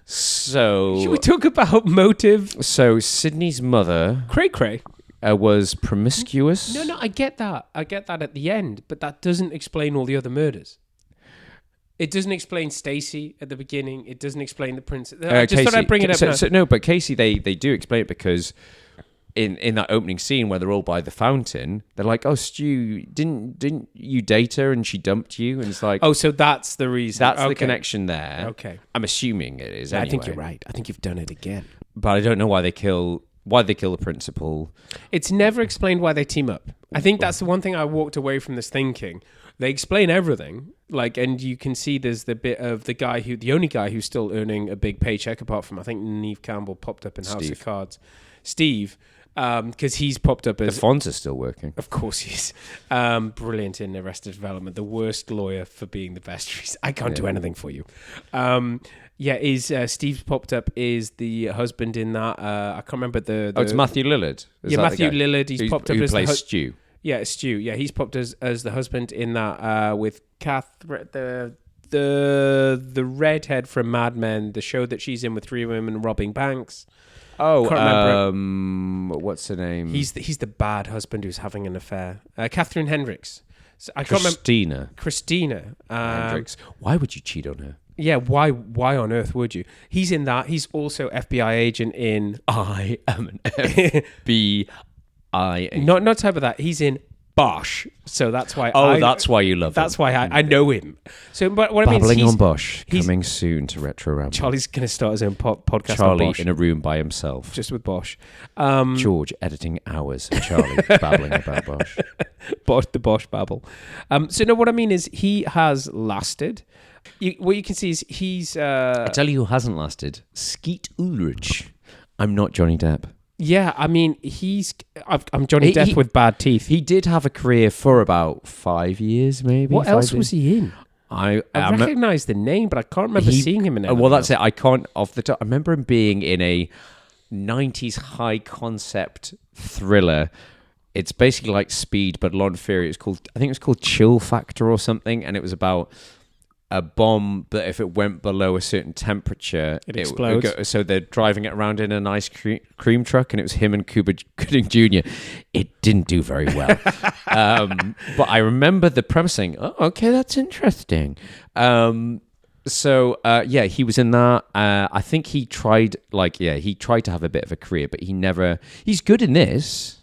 G: So should we talk about motive? So Sydney's mother, Cray, was promiscuous. No, I get that. I get that at the end, but that doesn't explain all the other murders. It doesn't explain Stacy at the beginning. It doesn't explain the princess. I just thought I'd bring it up now. No, but Casey, they do explain it because in that opening scene where they're all by the fountain, they're like, "Oh, Stu, didn't you date her and she dumped you?" And it's like, "Oh, so that's the reason. That's the connection there." Okay, I'm assuming it is. Anyway. I think you're right. I think you've done it again. But I don't know why they kill the principal. It's never explained why they team up. I think that's the one thing I walked away from this thinking. They explain everything, and you can see there's the bit of the only guy who's still earning a big paycheck, apart from I think Neve Campbell popped up in House of Cards. Steve. Because he's popped up as... The Fonz is still working. Of course he is. Brilliant in Arrested Development. The worst lawyer for being the best. I can't do anything for you. Steve's popped up is the husband in that... I can't remember the... Oh, it's Matthew Lillard. Matthew Lillard. He's popped up as... Who plays Stu. Yeah, Stu. Yeah, he's popped as the husband in that with Catherine... The redhead from Mad Men, the show that she's in with 3 women robbing banks. Oh, what's her name? He's the bad husband who's having an affair. Catherine Hendricks. So I can't remember. Christina Hendricks. Why would you cheat on her?
F: Yeah, why on earth would you? He's in that. He's also FBI agent in...
G: I am an FBI agent.
F: Not type of that. He's in Bosch. So that's why
G: that's why you love him.
F: That's why I know him. So, but what I mean is
G: Babbling on Bosch, coming soon to Retro Ramble.
F: Charlie's going to start his own podcast
G: Charlie
F: on Bosch.
G: in a room by himself.
F: Just with Bosch.
G: George editing hours and Charlie babbling about Bosch.
F: The Bosch babble. So no, what I mean is he has lasted. What you can see is he's...
G: I tell you who hasn't lasted. Skeet Ulrich. I'm not Johnny Depp.
F: Yeah, I mean, I'm Johnny Depp with bad teeth.
G: He did have a career for about 5 years, maybe.
F: What else was he in?
G: I
F: recognise the name, but I can't remember seeing him in anything.
G: Well, that's it. I can't off the top. I remember him being in a 90s high concept thriller. It's basically like Speed, but a lot inferior. I think it was called Chill Factor or something, and it was about a bomb that if it went below a certain temperature,
F: it explodes.
G: So they're driving it around in an ice cream truck, and it was him and Cuba Gooding Jr. It didn't do very well. But I remember the premise saying, oh, okay, that's interesting. So he was in that. I think he tried to have a bit of a career, but he's good in this.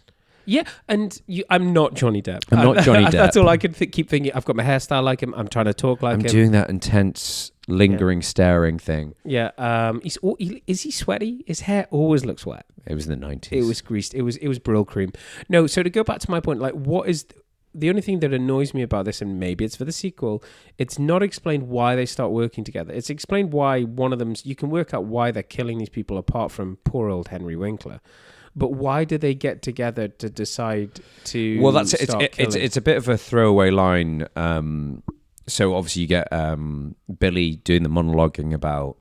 F: Yeah, and I'm not Johnny Depp.
G: I'm not Johnny Depp.
F: That's all I can keep thinking. I've got my hairstyle like him. I'm trying to talk like him.
G: I'm doing that intense, lingering, staring thing.
F: Yeah. Is he sweaty? His hair always looks wet.
G: It was in the 90s.
F: It was greased. It was Brill cream. No, so to go back to my point, like, what is... The only thing that annoys me about this, and maybe it's for the sequel, it's not explained why they start working together. It's explained why one of them... You can work out why they're killing these people apart from poor old Henry Winkler. But why do they get together to decide to?
G: Well, that's it. It's a bit of a throwaway line. So obviously you get Billy doing the monologuing about,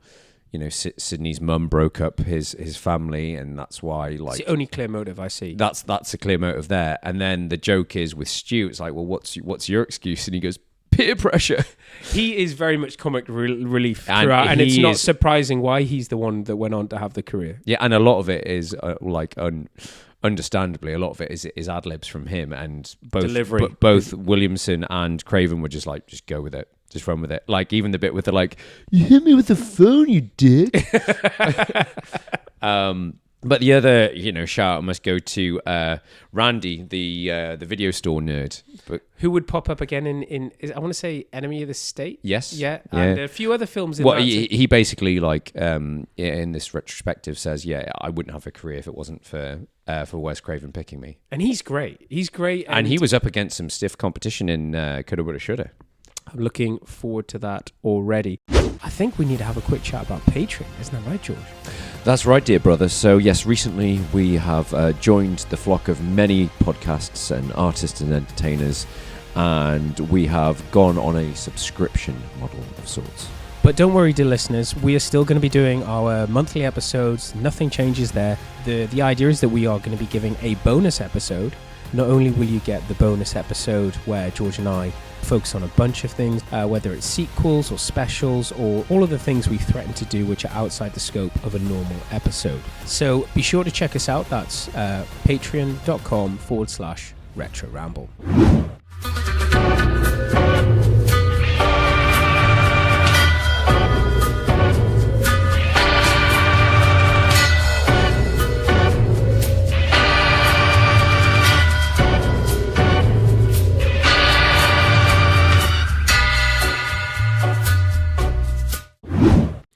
G: Sydney's mum broke up his family, and that's why
F: it's the only clear motive I see.
G: That's a clear motive there. And then the joke is with Stu. It's like, well, what's your excuse? And he goes, peer pressure.
F: He is very much comic relief throughout, and it's not surprising why he's the one that went on to have the career.
G: Yeah, and a lot of it is understandably, a lot of it is ad libs from him, and both Williamson and Craven were just go with it, just run with it. Like even the bit with the you hit me with the phone, you dick. But the other, shout out must go to Randy, the video store nerd,
F: who would pop up again in I want to say Enemy of the State.
G: Yes,
F: yeah,
G: yeah.
F: And a few other films.
G: He basically in this retrospective says, I wouldn't have a career if it wasn't for Wes Craven picking me.
F: And he's great. He's great,
G: and he was up against some stiff competition in Coulda Woulda Shoulda.
F: I'm looking forward to that already. I think we need to have a quick chat about Patreon, isn't that right, George?
G: That's right, dear brother. So yes, recently we have joined the flock of many podcasts and artists and entertainers, and we have gone on a subscription model of sorts.
F: But don't worry, dear listeners, we are still going to be doing our monthly episodes. Nothing changes there. The idea is that we are going to be giving a bonus episode. Not only will you get the bonus episode where George and I focus on a bunch of things, whether it's sequels or specials or all of the things we threaten to do which are outside the scope of a normal episode. So be sure to check us out. That's patreon.com/Retro Ramble.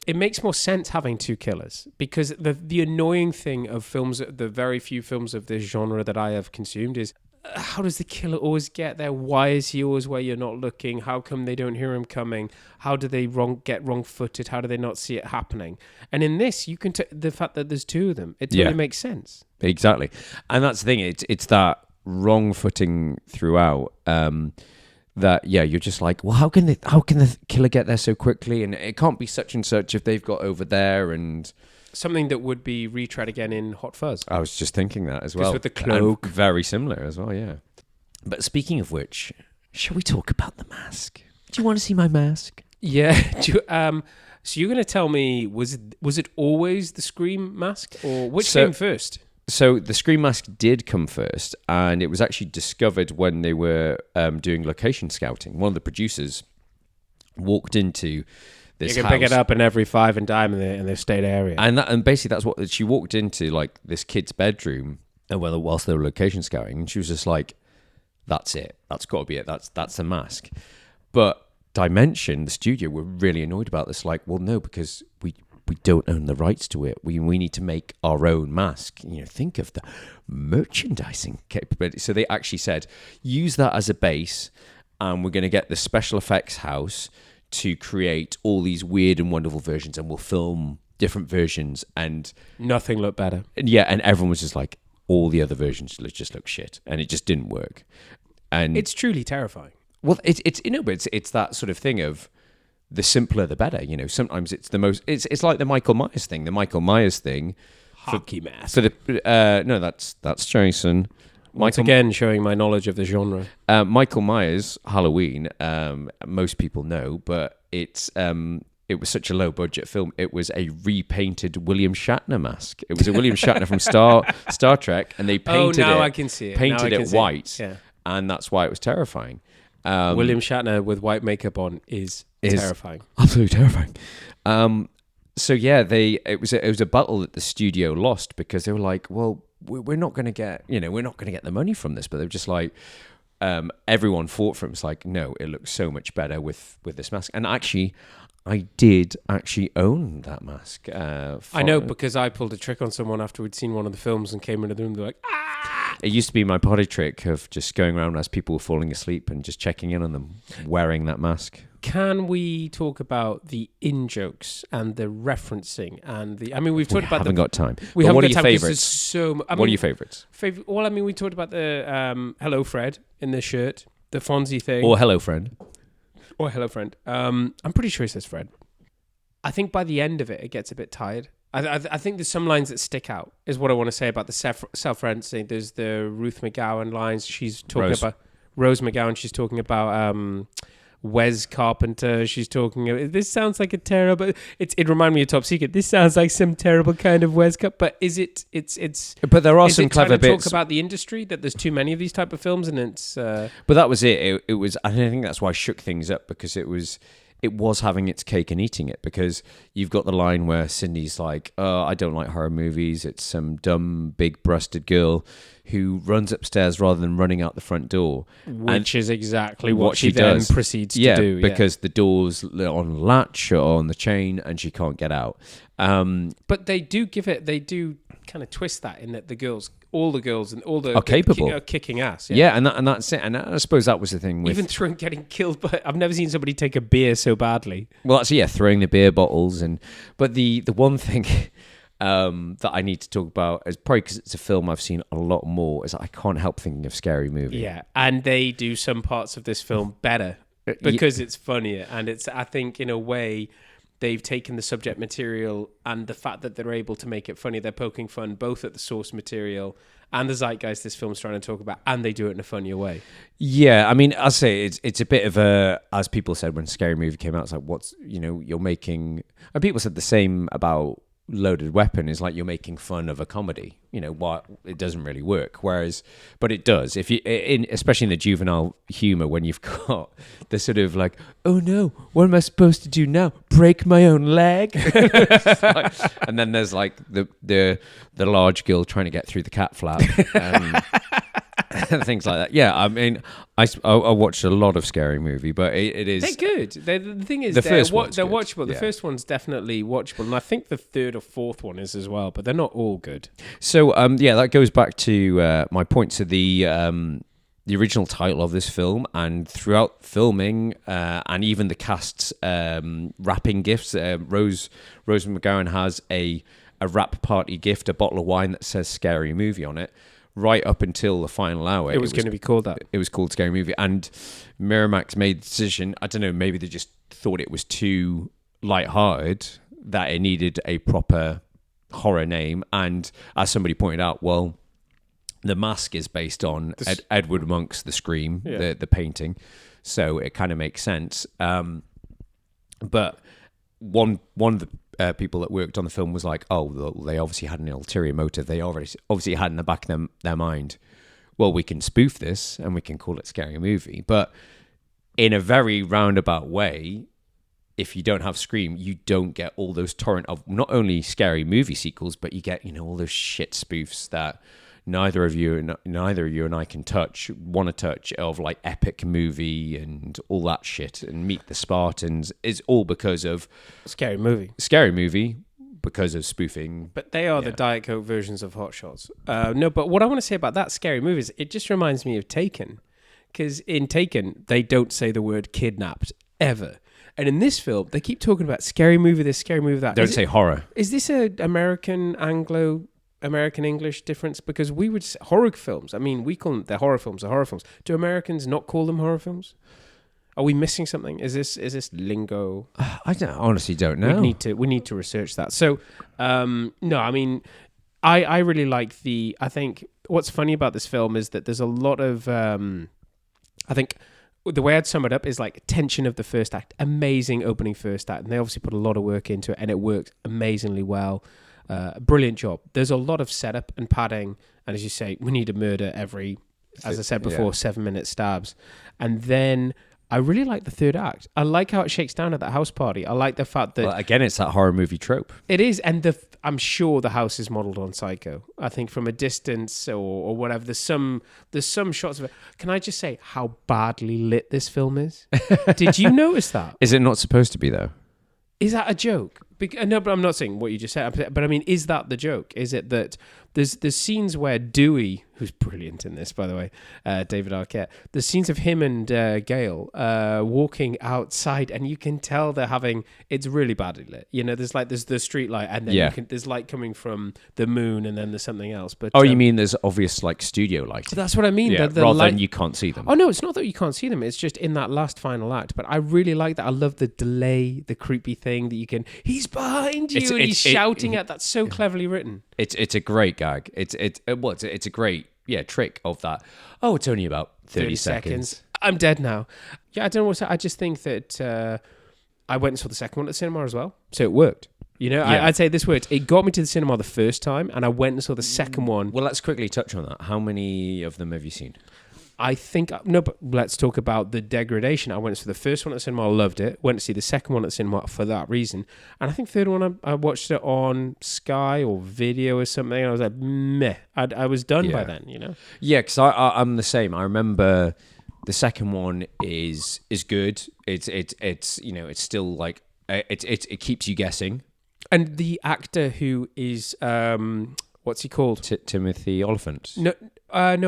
F: It makes more sense having two killers, because the annoying thing of films, the very few films of this genre that I have consumed, is how does the killer always get there? Why is he always where you're not looking? How come they don't hear him coming? How do they get wrong-footed? How do they not see it happening? And in this, you can the fact that there's two of them, it totally makes sense.
G: Exactly, and that's the thing. It's that wrong footing throughout. That you're just like, well, how can the killer get there so quickly? And it can't be such and such if they've got over there, and
F: something that would be retread again in Hot Fuzz.
G: I was just thinking that as well.
F: With the cloak,
G: and very similar as well. Yeah. But speaking of which, shall we talk about the mask? Do you want to see my mask?
F: Yeah. So you're going to tell me, was it always the Scream mask, or which came first?
G: So the Scream mask did come first, and it was actually discovered when they were doing location scouting. One of the producers walked into this
F: You can
G: house.
F: pick it up in every five and dime in the state area.
G: And basically that's what she walked into, like this kid's bedroom, whilst they were location scouting, and she was just like, "That's it. That's got to be it. That's the mask." But Dimension, the studio, were really annoyed about this. Like, well, no, because we don't own the rights to it. We need to make our own mask. Think of the merchandising capability. So they actually said, use that as a base, and we're going to get the special effects house to create all these weird and wonderful versions, and we'll film different versions. And
F: nothing looked better.
G: Yeah, and everyone was just like, all the other versions just look shit, and it just didn't work. And
F: it's truly terrifying.
G: Well, it's but it's that sort of thing of the simpler the better. Sometimes it's the most. It's like the Michael Myers thing. The Michael Myers thing.
F: Hockey mask.
G: For the no, that's Jason.
F: Once again, showing my knowledge of the genre.
G: Michael Myers Halloween. Most people know, but it was such a low budget film. It was a repainted William Shatner mask. It was a William Shatner from Star Trek, and they painted
F: I can see it.
G: Painted it white,
F: yeah.
G: And that's why it was terrifying.
F: William Shatner with white makeup on is terrifying.
G: Absolutely terrifying. So yeah, it was a battle that the studio lost because they were like, well, we're not going to get the money from this, but they're just like, everyone fought for it. It's like, no, it looks so much better with this mask. And actually, I did actually own that mask.
F: I know, because I pulled a trick on someone after we'd seen one of the films and came into the room. They're like, ah!
G: It used to be my potty trick of just going around as people were falling asleep and just checking in on them wearing that mask.
F: Can we talk about the in-jokes and the referencing and the... I mean, we've talked about...
G: We haven't got time.
F: We haven't
G: what
F: got
G: are your
F: time because
G: favourites?
F: there's so...
G: What are your favourites?
F: Well, I mean, we talked about the Hello Fred in the shirt, the Fonzie thing.
G: Or Hello Friend.
F: Or Hello Friend. I'm pretty sure it says Fred. I think by the end of it, it gets a bit tired. I think there's some lines that stick out, is what I want to say about the self-referencing. There's the Ruth McGowan lines. She's talking about... Rose McGowan, she's talking about... Wes Carpenter, she's talking about, this sounds like a terrible, it reminded me of Top Secret, this sounds like some terrible kind of Wes Carpenter, but is it,
G: but there are some clever bits.
F: Talk about the industry, that there's too many of these type of films, and it's...
G: But that was it. It was, I think that's why I shook things up, because it was having its cake and eating it, because you've got the line where Cindy's like, I don't like horror movies, it's some dumb, big-breasted girl who runs upstairs rather than running out the front door.
F: Which is exactly what she then proceeds to do.
G: Yeah, because the door's on latch or on the chain and she can't get out.
F: But they do kind of twist that in that all the girls
G: are capable.
F: Are kicking ass.
G: Yeah, and that's it. And I suppose that was the thing with...
F: Even through getting killed, but I've never seen somebody take a beer so badly.
G: Well, actually, throwing the beer bottles. But the one thing... that I need to talk about is probably because it's a film I've seen a lot more, is I can't help thinking of Scary Movie.
F: Yeah, and they do some parts of this film better because it's funnier, and it's, I think, in a way, they've taken the subject material and the fact that they're able to make it funny. They're poking fun both at the source material and the zeitgeist this film's trying to talk about, and they do it in a funnier way. Yeah,
G: I mean, I'll say it's a bit of a, as people said when Scary Movie came out, it's like, you're making, and people said the same about Loaded Weapon, is like you're making fun of a comedy. What it doesn't really work. But it does. If you, especially in the juvenile humor, when you've got the sort of like, oh no, what am I supposed to do now? Break my own leg? And then there's like the large girl trying to get through the cat flap. Things like that. Yeah, I mean, I watched a lot of Scary Movie, but it is...
F: They're good. The thing is,
G: they're
F: watchable.
G: Yeah.
F: The first one's definitely watchable, and I think the third or fourth one is as well, but they're not all good.
G: So, that goes back to my point. So the original title of this film, and throughout filming, and even the cast's wrapping gifts, Rose McGowan has a wrap party gift, a bottle of wine that says Scary Movie on it. Right up until the final hour,
F: it was going to be called that.
G: It was called Scary Movie, and Miramax made the decision. I don't know, maybe they just thought it was too lighthearted, that it needed a proper horror name. And as somebody pointed out, well, the mask is based on Edward Monk's The Scream, the painting, so it kind of makes sense. But one of the people that worked on the film was like, oh, they obviously had an ulterior motive. They obviously had in the back of their mind, well, we can spoof this and we can call it Scary Movie. But in a very roundabout way, if you don't have Scream, you don't get all those torrent of not only scary movie sequels, but you get, all those shit spoofs that neither of you and I can want to touch, of like epic movie and all that shit, and Meet the Spartans is all because of
F: Scary Movie.
G: Because of spoofing.
F: But they are the Diet Coke versions of Hot Shots. No, but what I want to say about that Scary Movie is it just reminds me of Taken. Because in Taken, they don't say the word kidnapped ever. And in this film, they keep talking about scary movie this, scary movie that.
G: Don't say horror.
F: Is this an Anglo-American English difference? Because we would say horror films. I mean, we call them the horror films. Do Americans not call them horror films? Are we missing something? Is this lingo?
G: I honestly don't know.
F: We need to research that. So, no, I mean, I really like I think what's funny about this film is that there's a lot of, I think the way I'd sum it up is like tension of the first act, amazing opening first act. And they obviously put a lot of work into it and it works amazingly well. Brilliant job. There's a lot of setup and padding. And as you say, we need a murder every, as I said before, 7-minute stabs. And then I really like the third act. I like how it shakes down at that house party. I like the fact that...
G: Well, again, it's that horror movie trope.
F: It is, and I'm sure the house is modelled on Psycho. I think from a distance or whatever, there's some shots of it. Can I just say how badly lit this film is? Did you notice that?
G: Is it not supposed to be, though?
F: Is that a joke? No, but I'm not saying what you just said. But I mean, is that the joke? Is it that there's scenes where Dewey, who's brilliant in this, by the way, David Arquette, the scenes of him and Gail walking outside, and you can tell they're having, it's really badly lit. There's the street light, and then there's light coming from the moon, and then there's something else. But
G: you mean there's obvious like studio lighting?
F: That's what I mean.
G: Yeah,
F: the
G: rather
F: light,
G: than you can't see them.
F: Oh no, it's not that you can't see them. It's just in that last final act. But I really like that. I love the delay, the creepy thing that you can. He's behind you, and he's shouting at. That's so cleverly written.
G: It's a great gag. It's a great trick of that. Oh, it's only about 30 seconds.
F: I'm dead now. Yeah, I don't know what to say. I just think that I went and saw the second one at the cinema as well, so it worked. I'd say this worked. It got me to the cinema the first time, and I went and saw the second one.
G: Well, let's quickly touch on that. How many of them have you seen?
F: I think, no, but let's talk about the degradation. I went to the first one at the cinema, I loved it. Went to see the second one at the cinema for that reason. And I think the third one, I watched it on Sky or video or something, and I was like, meh. I was done by then,
G: Yeah, because I'm the same. I remember the second one is good. It's still like, it keeps you guessing.
F: And the actor who is, what's he called?
G: Timothy Oliphant.
F: No,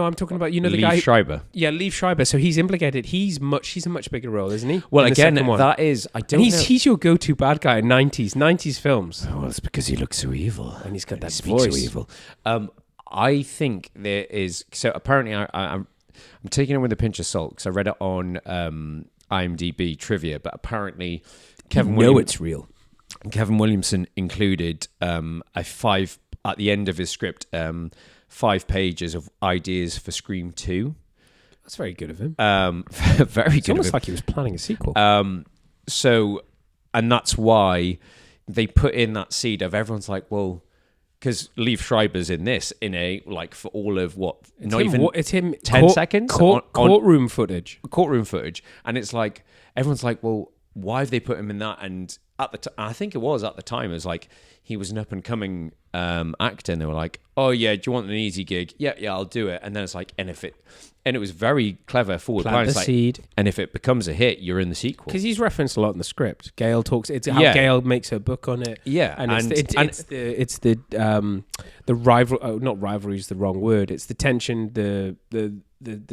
F: I'm talking about, the
G: Liev
F: guy...
G: Schreiber.
F: Yeah, Liev Schreiber. So he's implicated. He's a much bigger role, isn't he?
G: Well, again, that is... I don't know.
F: He's your go-to bad guy in 90s films.
G: Oh, well, it's because he looks so evil.
F: And he's got that
G: voice.
F: voice.
G: So evil. I think there is... So apparently, I'm taking it with a pinch of salt because I read it on IMDb trivia, but apparently
F: it's real.
G: Kevin Williamson included at the end of his script... 5 pages of ideas for Scream 2.
F: That's very good of him.
G: Very good.
F: It's almost like he was planning a sequel.
G: And that's why they put in that seed of everyone's like, well, because Liev Schreiber's in this for all of what?
F: It's him
G: 10 seconds?
F: Courtroom footage.
G: Courtroom footage. And it's like, everyone's like, well, why have they put him in that? And at the I think it was at the time, it was like, he was an up-and-coming actor, and they were like, oh, yeah, do you want an easy gig? Yeah, I'll do it. And then it's like, and it was very clever forward plan.
F: Plant the seed.
G: And if it becomes a hit, you're in the sequel.
F: Because he's referenced a lot in the script. Gail talks, it's how Gail makes her book on it.
G: Yeah.
F: And it's the rival, not rivalry is the wrong word. It's the tension, the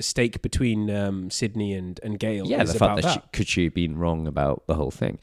F: stake between Sydney and Gail.
G: Yeah, the fact that could she have been wrong about the whole thing.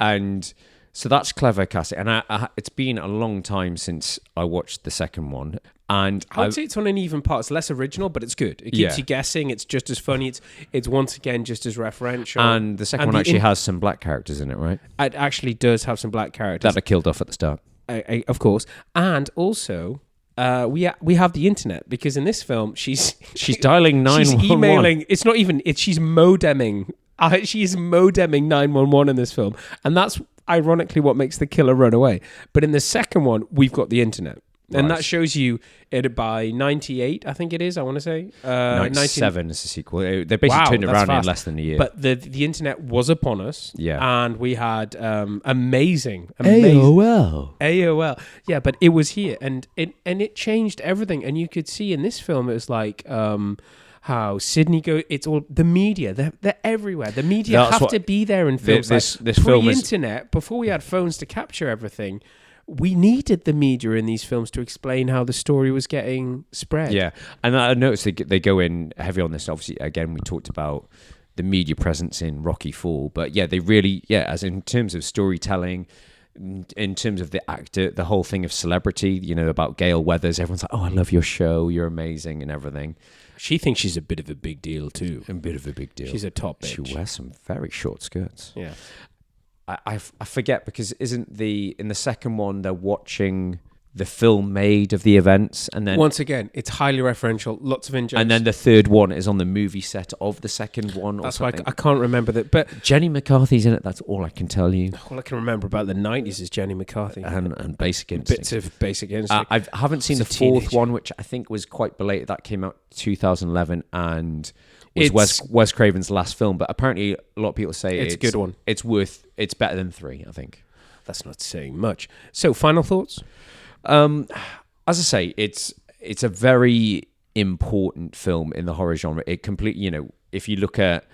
G: And... So that's clever, Cassie. And it's been a long time since I watched the second one. And
F: I would say it's on an even part. It's less original, but it's good. It keeps you guessing. It's just as funny. It's once again just as referential.
G: And the second one actually has some black characters in it, right?
F: It actually does have some black characters.
G: That are killed off at the start.
F: Of course. And also... we have the internet, because in this film she's
G: dialing 911.
F: She's emailing. It's not even. She's modemming. She's modemming 911 in this film, and that's ironically what makes the killer run away. But in the second one, we've got the internet. And
G: Right.
F: that shows you it by 98, I think it is, I want to say.
G: 97 is the sequel. They basically
F: Wow,
G: turned it
F: that's
G: around in
F: fast.
G: less than a year.
F: But the internet was upon us.
G: Yeah.
F: And we had amazing AOL. Yeah, but it was here, and it changed everything. And you could see in this film, it was like how Sydney it's all the media. They're everywhere. The media
G: That's
F: have
G: what-
F: to be there in films.
G: this
F: like,
G: film is-
F: pre-internet, before we had phones to capture everything, we needed the media in these films to explain how the story was getting spread.
G: Yeah, and I noticed they go in heavy on this. Obviously, again, we talked about the media presence in Rocky IV, but yeah, they really, as in terms of storytelling, in terms of the actor, the whole thing of celebrity, you know, about Gail Weathers, everyone's like, oh, I love your show, you're amazing and everything.
F: She thinks she's a bit of a big deal too.
G: A bit of a big deal.
F: She's a top bitch.
G: She wears some very short skirts.
F: Yeah.
G: I forget, because in the second one, they're watching the film made of the events, and then
F: once again, it's highly referential, lots of in-jokes.
G: and then the third one is on the movie set of the second one.
F: That's
G: or
F: why
G: something.
F: I can't remember that. But
G: Jenny McCarthy's in it. That's all I can tell you.
F: all I can remember about the 90s is Jenny McCarthy.
G: And Basic Instinct.
F: Bits of Basic Instinct.
G: I haven't seen the
F: As a
G: fourth
F: teenager.
G: one, which I think was quite belated. That came out 2011 and was
F: It's-
G: Wes Craven's last film. But apparently, a lot of people say
F: It's a good one.
G: It's better than 3, I think.
F: That's not saying much. So, final thoughts?
G: As I say, it's a very important film in the horror genre. It completely, you know, if you look at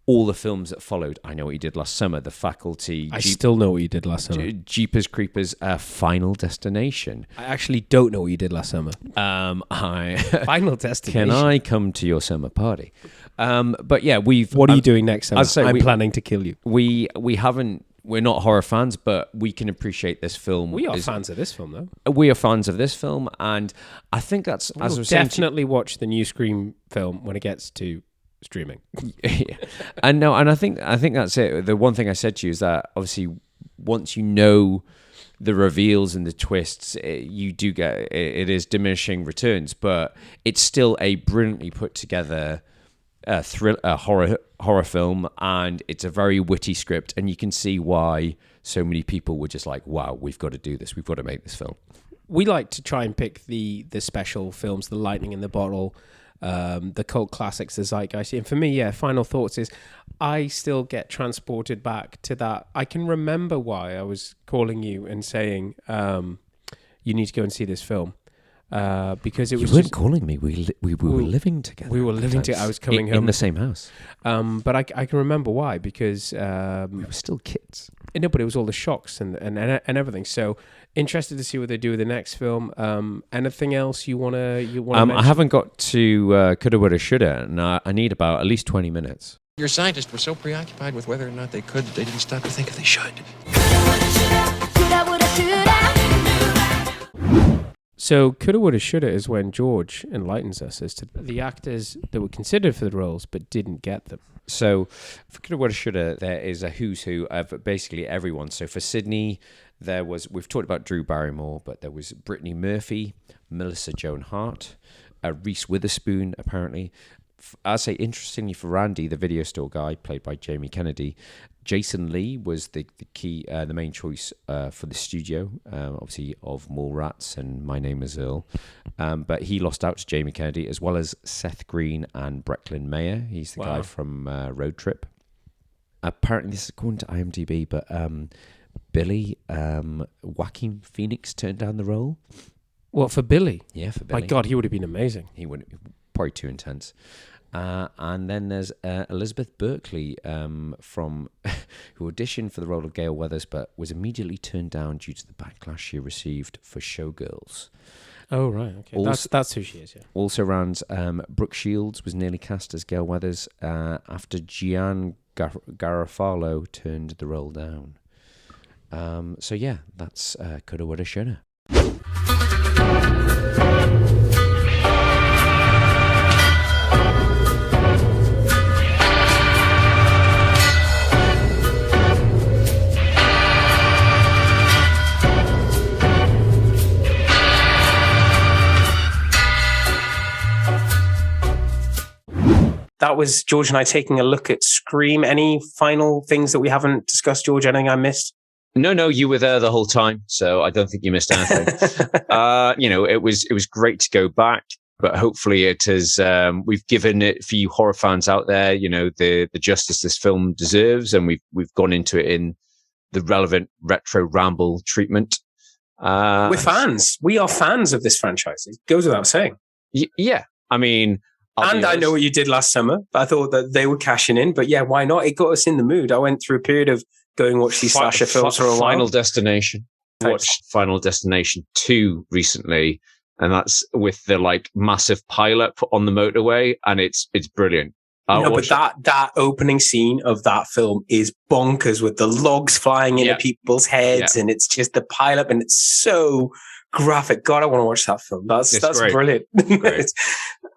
G: all the films that followed, I Know What You Did Last Summer, The Faculty,
F: I still know what you did last summer.
G: Jeepers Creepers, Final Destination.
F: I actually don't know what you did last summer. Final Destination.
G: Can I come to your summer party? But yeah,
F: What are you doing next summer?
G: I'd say
F: I'm planning to kill you.
G: We're not horror fans, but we can appreciate this film.
F: We are fans of this film, though.
G: We are fans of this film, and I think that's as I
F: We'll
G: was saying to-
F: definitely watch the new Scream film when it gets to streaming.
G: and I think that's it. The one thing I said to you is that obviously once you know the reveals and the twists, you do get it is diminishing returns, but it's still a brilliantly put together horror film, and it's a very witty script, and you can see why so many people were just like, wow, we've got to do this, we've got to make this film.
F: We like to try and pick the special films, the lightning in the bottle, the cult classics, the zeitgeist. And for me, final thoughts is I still get transported back to that. I can remember why I was calling you and saying you need to go and see this film. Because it was
G: You weren't calling me. We were living together.
F: We were living together. I was coming home
G: in the same house.
F: But I can remember why, because
G: we were still kids.
F: No, but it was all the shocks and everything. So interested to see what they do with the next film. Anything else you wanna mention?
G: I haven't got to Coulda Woulda Shoulda, and I need about at least 20 minutes.
J: Your scientists were so preoccupied with whether or not they could, they didn't stop to think if they should.
F: So Coulda Woulda Shoulda is when George enlightens us as to the actors that were considered for the roles but didn't get them.
G: So for Coulda Woulda Shoulda, there is a who's who of basically everyone. So for Sydney, we've talked about Drew Barrymore, but there was Brittany Murphy, Melissa Joan Hart, Reese Witherspoon, apparently. I'd say, interestingly, for Randy, the video store guy, played by Jamie Kennedy, Jason Lee was the main choice for the studio, obviously, of Mallrats and My Name is Earl. But he lost out to Jamie Kennedy, as well as Seth Green and Brecklin Mayer. He's the guy from Road Trip. Apparently, this is according to IMDb, but Billy, Joaquin Phoenix turned down the role.
F: What, for Billy?
G: Yeah, for Billy.
F: My God, he would have been amazing.
G: He would probably too intense. And then there's Elizabeth Berkley who auditioned for the role of Gail Weathers, but was immediately turned down due to the backlash she received for Showgirls.
F: Oh, right. Okay. That's who she is, yeah. Also
G: around Brooke Shields was nearly cast as Gail Weathers after Gian Garofalo turned the role down. So yeah, that's Coulda Woulda Shoulda.
F: That was George and I taking a look at Scream. Any final things that we haven't discussed, George? Anything I missed?
G: No, you were there the whole time, so I don't think you missed anything. It was great to go back, but hopefully it has. We've given it for you horror fans out there, the justice this film deserves, and we've gone into it in the relevant retro ramble treatment.
F: We're fans. We are fans of this franchise. It goes without saying.
G: Yeah, I mean.
F: I know what you did last summer. I thought that they were cashing in, but yeah, why not? It got us in the mood. I went through a period of going watch these slasher films for a while.
G: Final Destination. Watched Final Destination 2 recently, and that's with the massive pileup on the motorway, and it's brilliant.
F: But that opening scene of that film is bonkers with the logs flying into people's heads, and it's just the pileup, and it's so graphic. God, I want to watch that film. That's great. Brilliant. Great.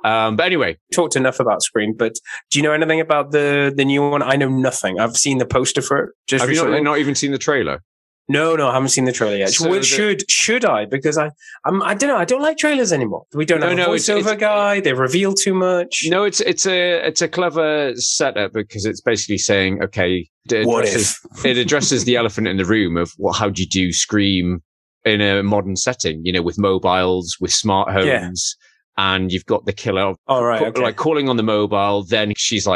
G: But anyway,
F: talked enough about Scream. But do you know anything about the new one? I know nothing. I've seen the poster for it.
G: Have you not even seen the trailer?
F: No, I haven't seen the trailer yet. So should I? Because I don't know. I don't like trailers anymore. We don't have a voiceover guy. They reveal too much.
G: No, it's a clever setup because it's basically saying, okay, it addresses the elephant in the room of how do you do Scream in a modern setting? with mobiles, with smart homes. Yeah. And you've got the killer calling on the mobile. Then she's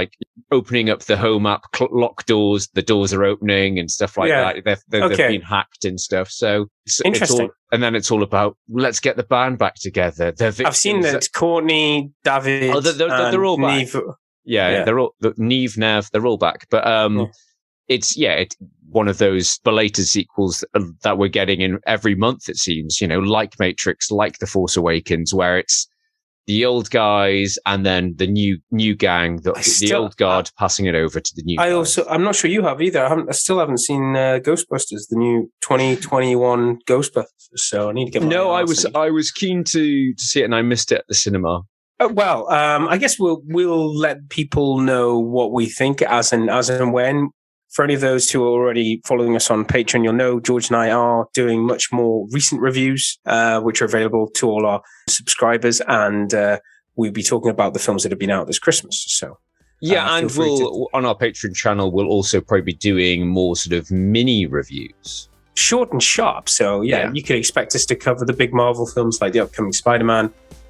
G: opening up the home app, lock doors. The doors are opening and stuff like that. They've been hacked and stuff. So
F: interesting.
G: And then it's all about let's get the band back together.
F: I've seen that. It's Courtney, David.
G: Oh, they're all back. Neve. Yeah, they're all Neve, Nev. They're all back. But it's one of those belated sequels that we're getting in every month. It seems like Matrix, like The Force Awakens, where it's the old guys and then the new gang, the old guard passing it over to the new guys.
F: I'm not sure you have either. I still haven't seen Ghostbusters, the new 2021 Ghostbusters. So I need to get.
G: No, I was keen to see it and I missed it at the cinema.
F: Well, I guess we'll let people know what we think as and when. For any of those who are already following us on Patreon, you'll know George and I are doing much more recent reviews, which are available to all our subscribers. And we'll be talking about the films that have been out this Christmas. So
G: and on our Patreon channel, we'll also probably be doing more sort of mini reviews.
F: Short and sharp. So you can expect us to cover the big Marvel films like the upcoming Spider-Man,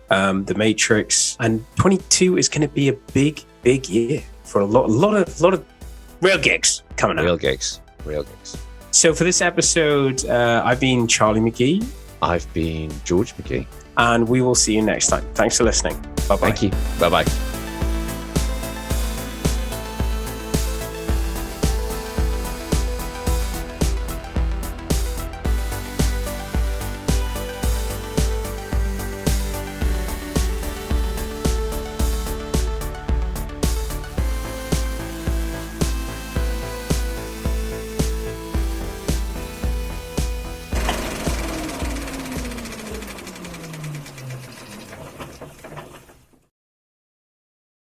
F: The Matrix. And 22 is going to be a big, big year for a lot of real gigs coming up.
G: Real gigs.
F: So for this episode, I've been Charlie McGee.
G: I've been George McGee.
F: And we will see you next time. Thanks for listening. Bye-bye.
G: Thank you. Bye-bye.